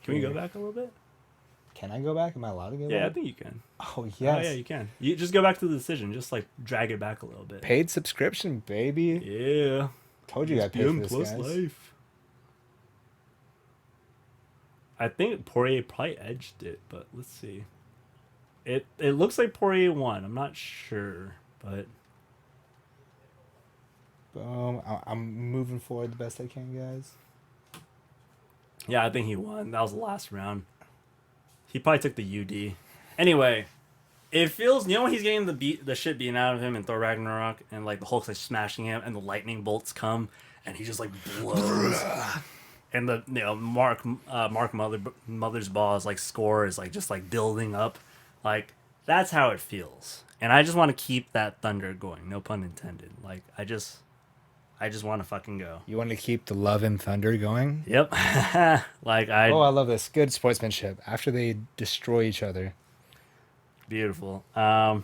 we go back a little bit? Can I go back? Am I allowed to go back? Yeah, I think you can. Oh, yes. Oh, yeah, you can. You just go back to the decision. Just like drag it back a little bit. Paid subscription, baby. Yeah. Told you I paid for this, guys. Life. I think Poirier probably edged it, but let's see. It looks like Poirier won. I'm not sure, but boom. I'm moving forward the best I can, guys. Yeah, I think he won. That was the last round. He probably took the UD. Anyway, it feels, when he's getting the shit beaten out of him in Thor Ragnarok, and like the Hulk's like smashing him, and the lightning bolts come, and he just like blows, and the Mark Mother's Ball's like score is like just like building up, like that's how it feels, and I just want to keep that thunder going. No pun intended. Like I just want to fucking go. You want to keep the love and thunder going? Yep. Like I love this. Good sportsmanship. After they destroy each other, beautiful. and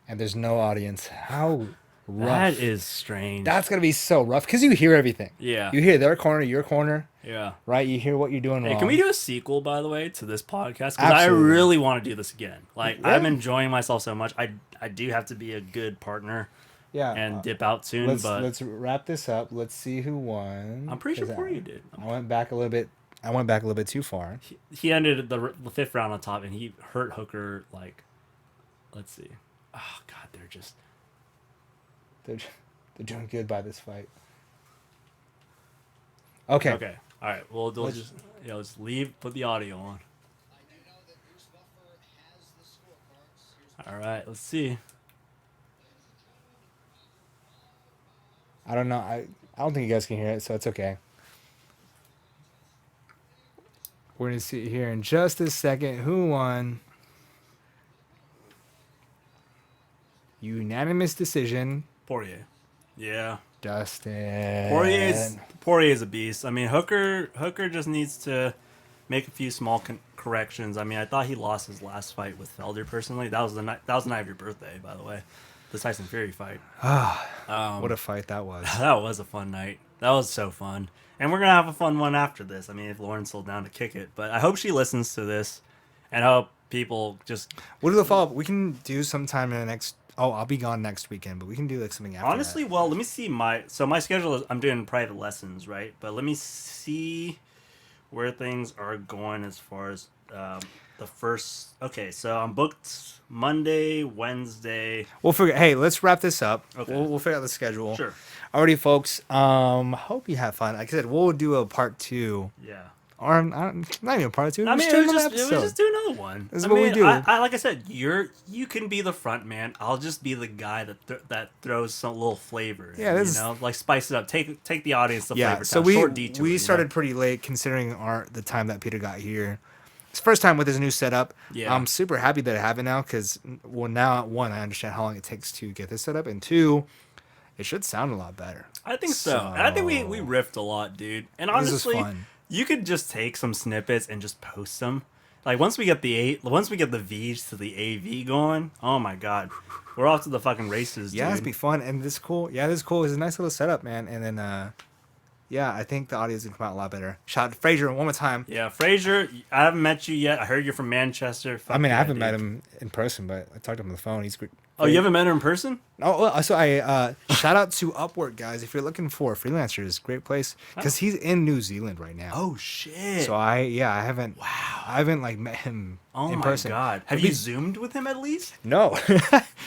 there's no audience. How rough. That is strange. That's gonna be so rough because you hear everything. Yeah. You hear their corner, your corner. Yeah. Right. You hear what you're doing Hey, wrong. can we do a sequel, by the way, to this podcast? Because I really want to do this again. Like, Yeah. I'm enjoying myself so much. I do have to be a good partner Yeah. and dip out soon, but let's wrap this up. Let's see who won. I'm pretty sure Poirier did. I went back a little bit too far. He ended the fifth round on top, and he hurt Hooker, like, let's see. Oh, God, They're doing good by this fight. Okay. Okay. All right. Well, we'll just leave, put the audio on. All right. Let's see. I don't know. I don't think you guys can hear it, so it's okay. We're gonna see here in just a second who won. Unanimous decision. Poirier. Yeah. Dustin. Poirier's a beast. I mean, Hooker just needs to make a few small corrections. I mean, I thought he lost his last fight with Felder personally. That was the night of your birthday, by the way. The Tyson Fury fight. What a fight that was. That was a fun night. That was so fun. And we're going to have a fun one after this. I mean, if Lauren's still down to kick it. But I hope she listens to this, and I hope people just... We'll do the follow-up. We can do sometime in the next... Oh, I'll be gone next weekend, but we can do like something after Honestly, that. well, let me see my schedule is I'm doing private lessons, right? But let me see where things are going as far as the first. Okay, so I'm booked Monday, Wednesday. We'll figure. Hey, let's wrap this up. Okay. We'll figure out the schedule. Sure. Alrighty, folks. Hope you have fun. Like I said, we'll do a part 2. Yeah. Or not even a part 2. I mean, do we another just do another one. This is what we do. I like I said, you can be the front man. I'll just be the guy that throws some little flavor. Yeah, like spice it up. Take the audience the flavor. So Short detour, we started pretty late considering the time that Peter got here. It's first time with his new setup. Yeah. I'm super happy that I have it now because now one, I understand how long it takes to get this set up, and 2, it should sound a lot better. I think so. And I think we riffed a lot, dude. And honestly, This is fun. you could just take some snippets and just post them. Like once we get the V's to the AV going, oh my god, we're off to the fucking races, dude. Yeah, it'd be fun, and this is cool. Yeah, this is cool. It's a nice little setup, man. And then, yeah, I think the audio's gonna come out a lot better. Shout out to Fraser one more time. Yeah, Fraser, I haven't met you yet. I heard you're from Manchester. Fuck I mean, I yeah, haven't dude. met him in person, but I talked to him on the phone. He's great. Oh, you haven't met her in person? Oh, well, so I shout out to Upwork, guys. If you're looking for freelancers, great place because he's in New Zealand right now. Oh shit! So I haven't like met him in person. Oh my god! Have you zoomed with him at least? No,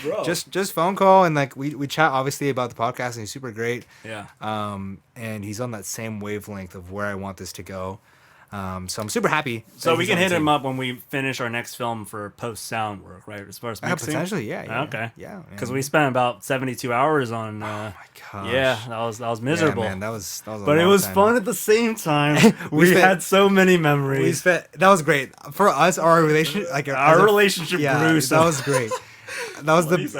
Bro. just phone call, and like we chat obviously about the podcast, and he's super great. Yeah. And he's on that same wavelength of where I want this to go. So I'm super happy. So that we he's can on the hit him team. up when we finish our next film for post sound work, right? As far as mixing. Potentially, yeah. Okay. Yeah. Because we spent about 72 hours on. Oh my gosh. Yeah, that was miserable. Yeah, man, that was. A But it long was time. fun at the same time. we had so many memories. That was great for us. Our relationship, like Our relationship grew. So that was great. That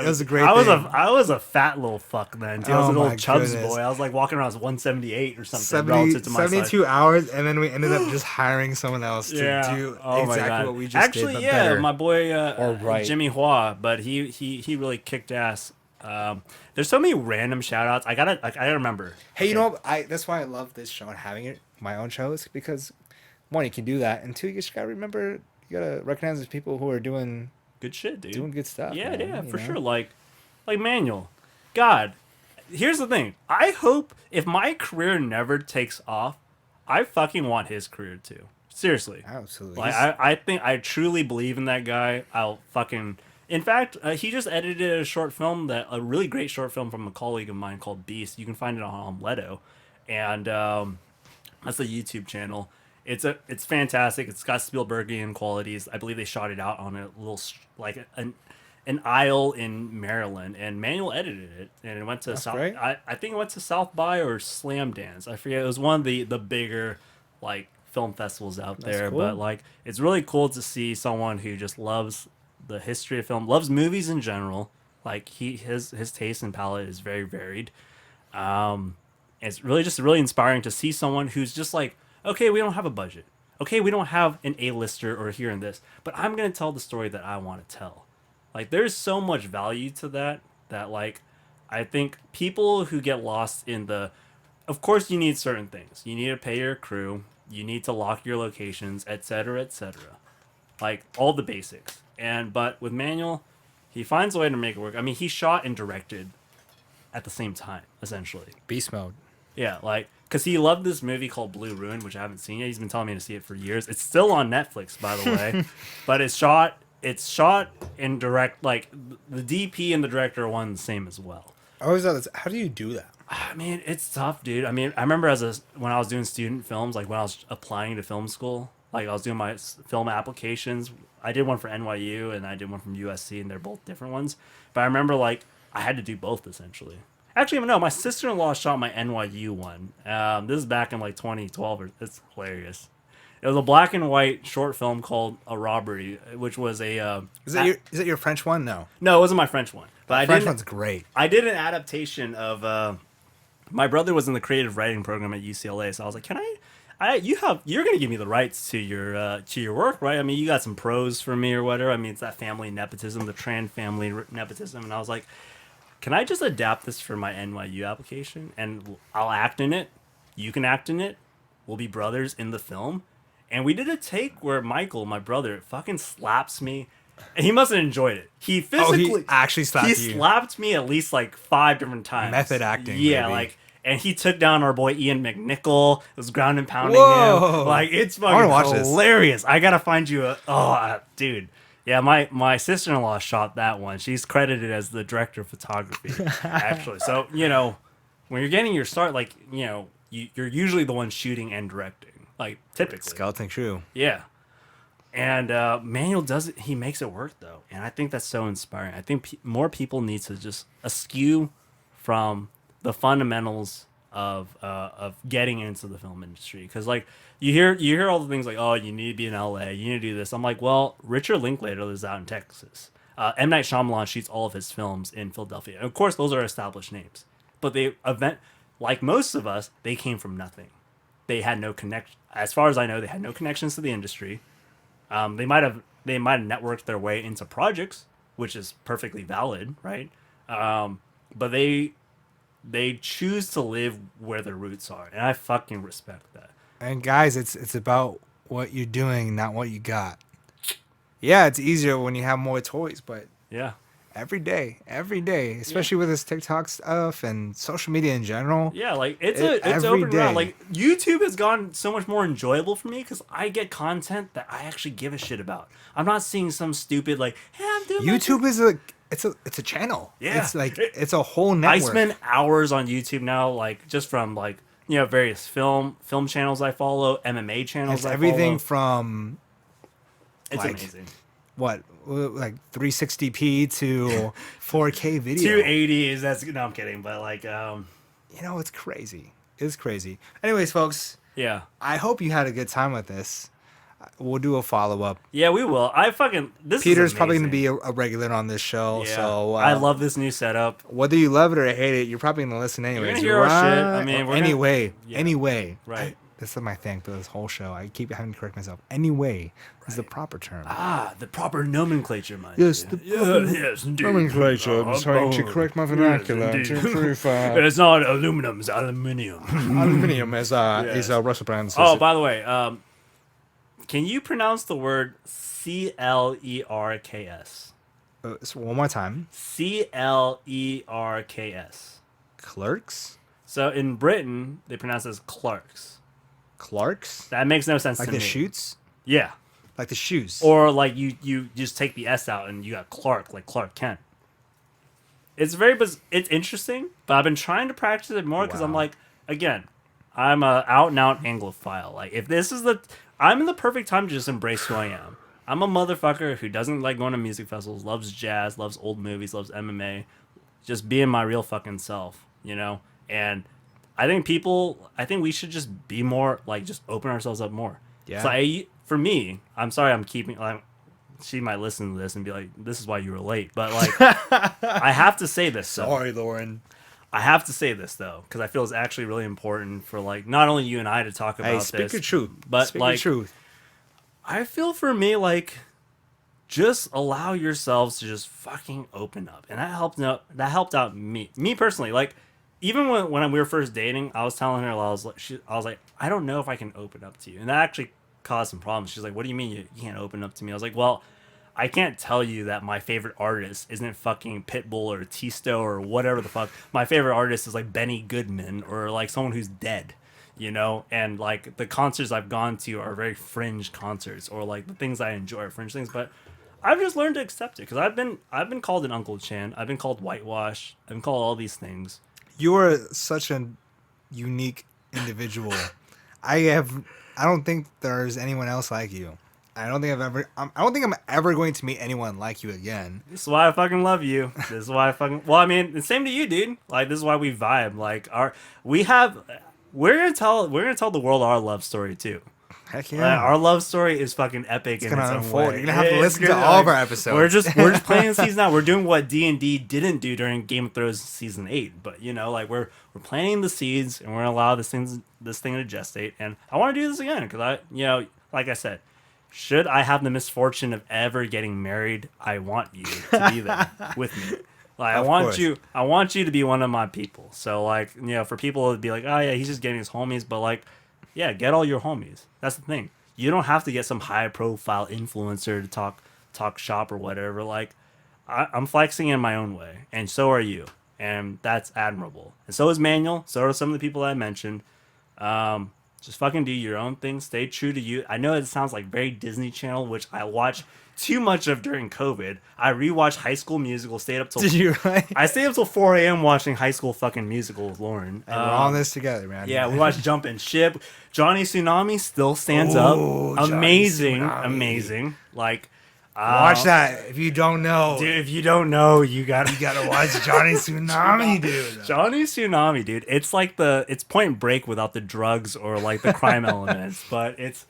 was a great. I was thing. I was a fat little fuck then. Too. I was Oh a little my Chubbs goodness. boy. I was like walking around. I was 178 or something relative to my 72 hours, and then we ended up just hiring someone else to do Oh my exactly God. what we just Actually, did. But yeah, better. my boy right. Jimmy Hua, but he really kicked ass. There's so many random shout outs. I gotta remember. Hey, you know what? That's why I love this show and having it my own shows because one, you can do that, and 2, you just gotta remember, you gotta recognize these people who are doing Good shit, dude. doing good stuff. Yeah, man, yeah, you for know? sure. Like Manuel. God, here's the thing. I hope if my career never takes off, I fucking want his career too. Seriously. Absolutely. Like I think I truly believe in that guy. I'll fucking. In fact, he just edited a short film a really great short film from a colleague of mine called Beast. You can find it on Leto, and that's a YouTube channel. It's fantastic. It's got Spielbergian qualities. I believe they shot it out on a little like an aisle in Maryland, and Manuel edited it, and it went to That's South. great. I think it went to South by or Slam Dance. I forget. It was one of the bigger like film festivals out there. cool. But like, it's really cool to see someone who just loves the history of film, loves movies in general. Like his taste and palette is very varied. It's really just really inspiring to see someone who's just like, okay, we don't have a budget. Okay, we don't have an A-lister or here and this, but I'm gonna tell the story that I want to tell. Like, there's so much value to that like, I think people who get lost in the, of course, you need certain things. You need to pay your crew. You need to lock your locations, etc., etc. Like all the basics. But with Manuel, he finds a way to make it work. I mean, he shot and directed at the same time, essentially. Beast mode. Yeah, like, because he loved this movie called Blue Ruin, which I haven't seen yet. He's been telling me to see it for years. It's still on Netflix, by the way. But it's shot and direct, like, the DP and the director are one and the same as well. I always thought, how do you do that? I mean, it's tough, dude. I mean, I remember when I was doing student films, like when I was applying to film school, like I was doing my film applications. I did one for NYU and I did one from USC, and they're both different ones. But I remember, like, I had to do both, essentially. Actually, no, my sister-in-law shot my NYU one. This is back in like 2012. It's hilarious. It was a black and white short film called A Robbery, which was a... Is it your French one? No. No, it wasn't my French one. But French one's great. I did an adaptation of... my brother was in the creative writing program at UCLA, so I was like, you're gonna give me the rights to your work, right? I mean, you got some pros for me or whatever. I mean, it's that family nepotism, the Tran family nepotism, and I was like, can I just adapt this for my NYU application? And I'll act in it. You can act in it. We'll be brothers in the film. And we did a take where Michael, my brother, fucking slaps me. And he must have enjoyed it. He physically actually slapped you. He slapped me at least like 5 different times. Method acting. Yeah, maybe. like, and he took down our boy Ian McNichol. It was ground and pounding Whoa. him. Like, it's I wanna watch fucking hilarious. I gotta find you dude. Yeah, my sister-in-law shot that one. She's credited as the director of photography, actually. So, you know, when you're getting your start, like, you know, you're usually the one shooting and directing, like, typically. Skeleton Crew. Yeah. And Manuel does it. He makes it work, though. And I think that's so inspiring. I think more people need to just eschew from the fundamentals of getting into the film industry. Because, like, you hear all the things like, oh, you need to be in LA, you need to do this. I'm like, well, Richard Linklater lives out in Texas. M. Night Shyamalan shoots all of his films in Philadelphia. And of course, those are established names. But like most of us, they came from nothing. They had no connection. As far as I know, they had no connections to the industry. They might have networked their way into projects, which is perfectly valid, right? But they choose to live where their roots are, and I fucking respect that. And guys, it's about what you're doing, not what you got. Yeah, it's easier when you have more toys, but Yeah. every day, especially with this TikTok stuff and social media in general. Yeah, like it's every open day. around. Like, YouTube has gotten so much more enjoyable for me because I get content that I actually give a shit about. I'm not seeing some stupid like, hey, I'm doing YouTube is it's a channel. Yeah. It's like it's a whole network. I spend hours on YouTube now, like just from like, you know, various film channels I follow, MMA channels It's I everything follow. from It's like, amazing. what, like 360p to 4K video. 280 is no, I'm kidding, but like You know, it's crazy. It's crazy. Anyways, folks, yeah. I hope you had a good time with this. We'll do a follow-up. Yeah, we will. This Peter's is probably going to amazing. be a regular on this show. Yeah. So I love this new setup. whether you love it or hate it, you're probably going to listen anyways. gonna hear our shit. I mean, we're anyway. Right. This is my thing for this whole show. I keep having to correct myself. Anyway is the proper term. The proper nomenclature, mind Yes, you. the proper yes, indeed. nomenclature. I'm trying to correct my vernacular indeed. to improve. It's not aluminum, it's aluminium. Aluminium is Russell Brand's. Oh, by the way, can you pronounce the word Clerks? So one more time. Clerks. Clerks? So in Britain, they pronounce it as clerks. Clarks? That makes no sense Like to the me. shoots? Yeah. Like the shoes. Or like you just take the S out and you got Clark, like Clark Kent. It's it's interesting, but I've been trying to practice it more because I'm Wow. like, again, I'm a out and out Anglophile. Like, if this is I'm in the perfect time to just embrace who I am. I'm a motherfucker who doesn't like going to music festivals, loves jazz, loves old movies, loves MMA, just being my real fucking self, you know? And I think we should just be more, like, just open ourselves up more. Yeah. So for me, I'm sorry I'm keeping, like, she might listen to this and be like, this is why you were late. But, like, I have to say this, though. Sorry, Lauren. I have to say this, though, because I feel it's actually really important for, like, not only you and I to talk about Speak this. your truth. But, speak like, your truth. I feel for me, like, just allow yourselves to just fucking open up. And that helped out me personally. Like, even when we were first dating, I was telling her, I was like, I don't know if I can open up to you. And that actually caused some problems. She's like, what do you mean you can't open up to me? I was like, well, I can't tell you that my favorite artist isn't fucking Pitbull or Tisto or whatever the fuck. My favorite artist is like Benny Goodman or like someone who's dead, you know? And like the concerts I've gone to are very fringe concerts, or like the things I enjoy are fringe things. But I've just learned to accept it, because I've been called an Uncle Chan. I've been called whitewash. I've been called all these things. You are such a unique individual. I don't think there's anyone else like you. I don't think I'm ever going to meet anyone like you again. This is why I fucking love you. This is why I fucking, well, I mean, the same to you, dude. Like, this is why we vibe. Like, we're gonna tell the world our love story too. Heck yeah. Our love story is fucking epic in its own unfold. way. You're gonna have to listen to all of our episodes. We're just playing the season out. We're doing what D&D didn't do during Game of Thrones season 8. But you know, like we're planting the seeds, and we're gonna allow this thing to gestate. And I want to do this again because like I said, should I have the misfortune of ever getting married, I want you to be there with me. Like, I want you to be one of my people. So like, for people to be like, oh yeah, he's just getting his homies, but like, yeah, get all your homies. That's the thing. You don't have to get some high profile influencer to talk shop or whatever. Like, I'm flexing in my own way, and so are you, and that's admirable. And so is Manuel. So are some of the people I mentioned. Just fucking do your own thing. Stay true to you. I know it sounds like very Disney Channel, which I watch too much of during COVID. I rewatched High School Musical. Stayed up till. Did you right? I stayed up till 4 a.m. watching High School fucking Musical with Lauren. And we're on this together, man. Yeah, we watched Jumpin' Ship. Johnny Tsunami still stands up. Amazing. Like, watch that if you don't know. Dude, if you don't know, you gotta watch Johnny Tsunami, dude. Johnny Tsunami, dude. It's like it's Point Break without the drugs or like the crime elements, but it's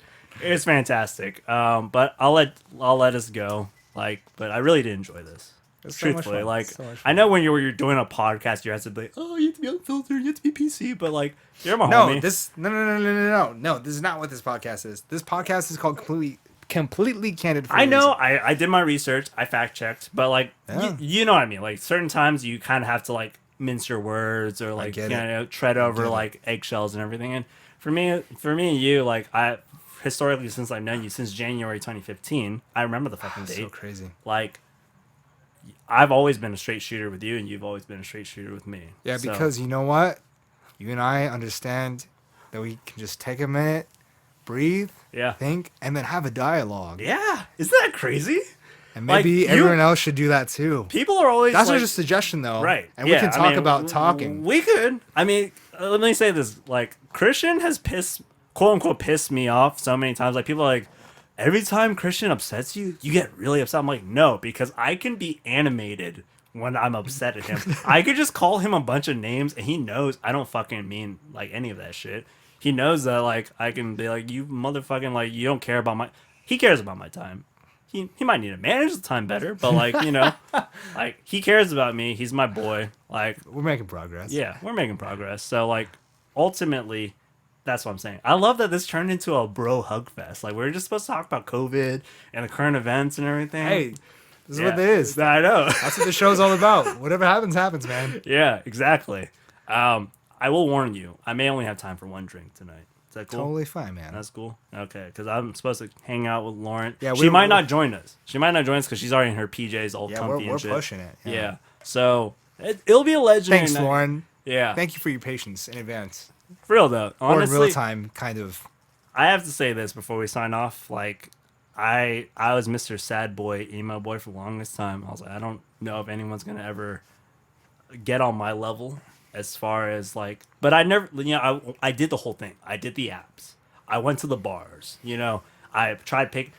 fantastic. But I'll let us go. Like, but I really did enjoy this. Truthfully, so like, I know when you're doing a podcast, you have to be like, oh, you have to be unfiltered, you have to be PC, but like, you're my homie. No, this is not what this podcast is. This podcast is called completely candid. I know. I did my research. I fact checked, but like, you know what I mean. Like, certain times you kind of have to like mince your words or like tread over like eggshells and everything. And for me and you, like, I historically, since I've known you since January 2015, I remember the fucking date. So crazy. Like, I've always been a straight shooter with you, and you've always been a straight shooter with me. Yeah, because you know what? You and I understand that we can just take a minute, breathe, think, and then have a dialogue. Yeah. Isn't that crazy? And maybe everyone else should do that too. People are always That's just a suggestion, though. Right. And we can talk about talking. We could. I mean, let me say this. Like, Christian has quote unquote pissed me off so many times. Like, people are like, every time Christian upsets you, you get really upset. I'm like, no, because I can be animated when I'm upset at him. I could just call him a bunch of names, and he knows I don't fucking mean like any of that shit. He knows that like I can be like, you motherfucking, like, you don't care about my. He cares about my time. He might need to manage the time better, but like, like, he cares about me. He's my boy. Like, we're making progress. Yeah, we're making progress. So like, ultimately, that's what I'm saying. I love that this turned into a bro hug fest. Like, we were just supposed to talk about COVID and the current events and everything. Hey, this is what it is. I know. That's what the show's all about. Whatever happens, man. Yeah, exactly. I will warn you, I may only have time for one drink tonight. Is that cool? Totally fine, man. That's cool. Okay, because I'm supposed to hang out with Lauren. Yeah, she might not join us. She might not join us because she's already in her PJs all comfy and shit. We're pushing it. Yeah. So it'll be a legendary Thanks, night. Lauren. Yeah. Thank you for your patience in advance. For real though, honestly, or in real time, kind of. I have to say this before we sign off. Like, I was Mr. Sad Boy, emo boy for the longest time. I was like, I don't know if anyone's gonna ever get on my level. as far as like, but I never, I did the whole thing. I did the apps. I went to the bars, I tried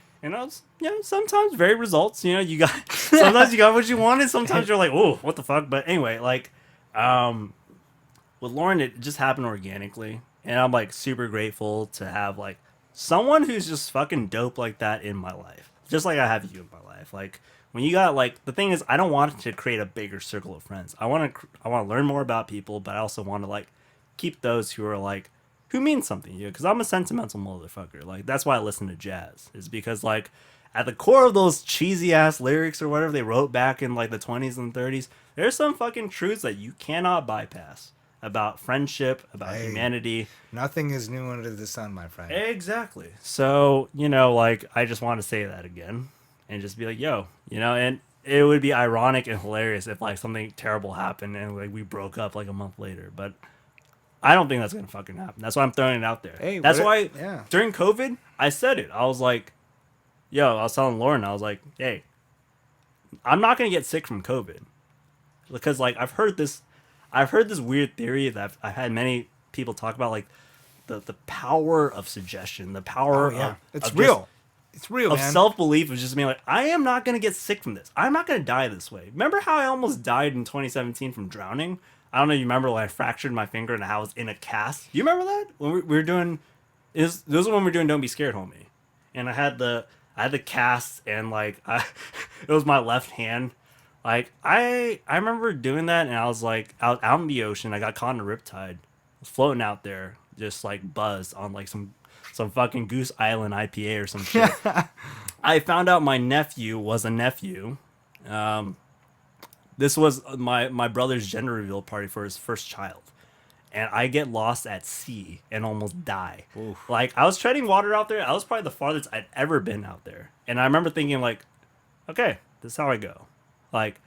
sometimes very results, you got, sometimes you got what you wanted. Sometimes you're like, oh, what the fuck? But anyway, like, with Lauren, it just happened organically. And I'm like super grateful to have like someone who's just fucking dope like that in my life. Just like I have you in my life. Like, when you got like, the thing is, I don't want to create a bigger circle of friends. I want to learn more about people, but I also want to like keep those who are like, who mean something to you. Because I'm a sentimental motherfucker. Like, that's why I listen to jazz. Is because like at the core of those cheesy ass lyrics or whatever they wrote back in like the 20s and 30s, there's some fucking truths that you cannot bypass about friendship, about humanity. Nothing is new under the sun, my friend. Exactly. So, like, I just want to say that again and just be like, yo, and it would be ironic and hilarious if like something terrible happened and like we broke up like a month later. But I don't think that's going to fucking happen. That's why I'm throwing it out there. Hey, that's why during COVID, I said it. I was like, yo, I was telling Lauren, I was like, hey, I'm not going to get sick from COVID. Because like I've heard this weird theory that I've had many people talk about, like the power of suggestion, the power of it's real. It's real, of man. Self-belief is just being like, I am not going to get sick from this. I'm not going to die this way. Remember how I almost died in 2017 from drowning? I don't know if you remember when I fractured my finger and how I was in a cast. Do you remember that? When we were doing, those are when we were doing Don't Be Scared, Homie. And I had the cast and like, it was my left hand. Like, I remember doing that, and I was like out in the ocean. I got caught in a riptide. I was floating out there, just like buzzed on like some fucking Goose Island IPA or some shit. I found out my nephew was a nephew. This was my brother's gender reveal party for his first child. And I get lost at sea and almost die. Oof. Like, I was treading water out there. I was probably the farthest I'd ever been out there. And I remember thinking like, okay, this is how I go. Like,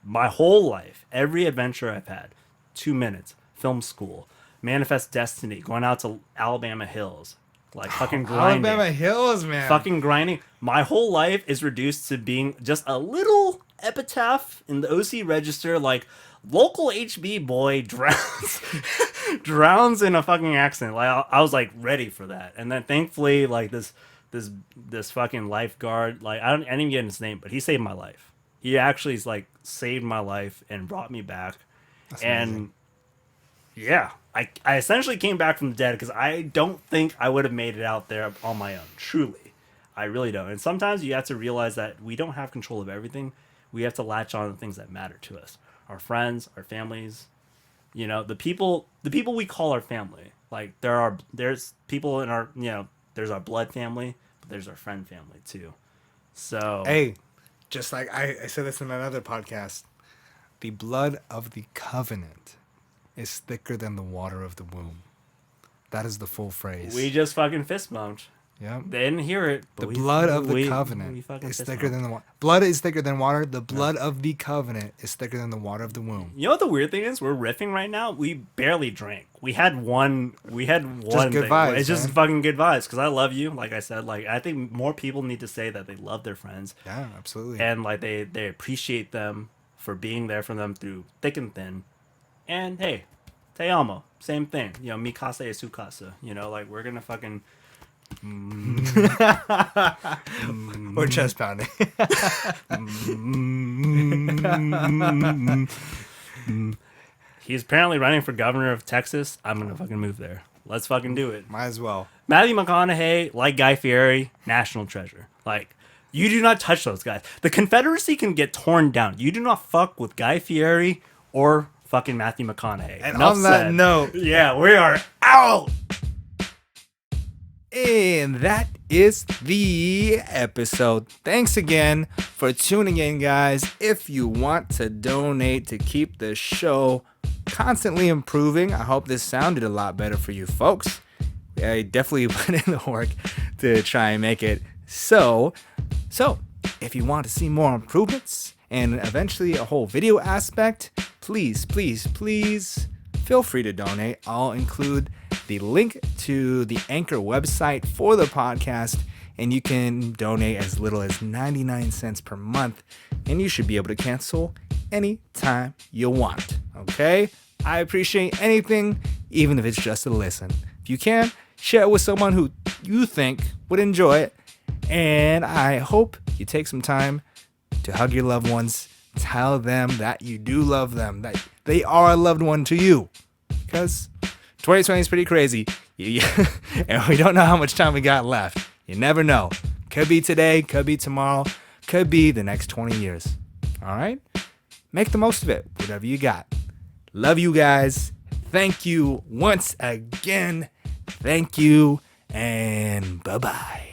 my whole life, every adventure I've had, 2 minutes, film school, Manifest Destiny, going out to Alabama Hills, like fucking grinding. Alabama Hills, man. Fucking grinding. My whole life is reduced to being just a little epitaph in the OC register, like, local HB boy drowns in a fucking accident. Like, I was like ready for that. And then thankfully, like, this fucking lifeguard, like, I didn't even get his name, but he saved my life. He actually like saved my life and brought me back. That's and amazing. Yeah, I essentially came back from the dead because I don't think I would have made it out there on my own. Truly, I really don't. And sometimes you have to realize that we don't have control of everything. We have to latch on to the things that matter to us: our friends, our families. The people we call our family. Like there's people in our there's our blood family, but there's our friend family too. So hey. Just like I said this in another podcast, the blood of the covenant is thicker than the water of the womb. That is the full phrase. We just fucking fist bumped. Yeah. They didn't hear it. But the blood of the covenant is thicker than the water. Blood is thicker than water. The blood of the covenant is thicker than the water of the womb. You know what the weird thing is? We're riffing right now. We barely drank. We had one. Just good vibes. It's just fucking good vibes because I love you. Like I said, like I think more people need to say that they love their friends. Yeah, absolutely. And like they appreciate them for being there for them through thick and thin. And hey, te amo. Same thing. Mi casa es su casa. Like we're gonna fucking. Or chest pounding. He's apparently running for governor of Texas. I'm gonna fucking move there. Let's fucking do it. Might as well. Matthew McConaughey, like Guy Fieri, national treasure. Like, you do not touch those guys. The Confederacy can get torn down. You do not fuck with Guy Fieri or fucking Matthew McConaughey. And enough on that said. Note, yeah, we are out. And that is the episode. Thanks again for tuning in, guys. If you want to donate to keep the show constantly improving, I hope this sounded a lot better for you folks. I definitely put in the work to try and make it so if you want to see more improvements and eventually a whole video aspect, please feel free to donate. I'll include the link to the Anchor website for the podcast, and you can donate as little as 99 cents per month, and you should be able to cancel anytime you want. Okay? I appreciate anything, even if it's just a listen. If you can, share it with someone who you think would enjoy it. And I hope you take some time to hug your loved ones. Tell them that you do love them, that they are a loved one to you. Because 2020 is pretty crazy. And we don't know how much time we got left. You never know. Could be today, could be tomorrow, could be the next 20 years. All right? Make the most of it, whatever you got. Love you guys. Thank you once again. Thank you, and bye-bye.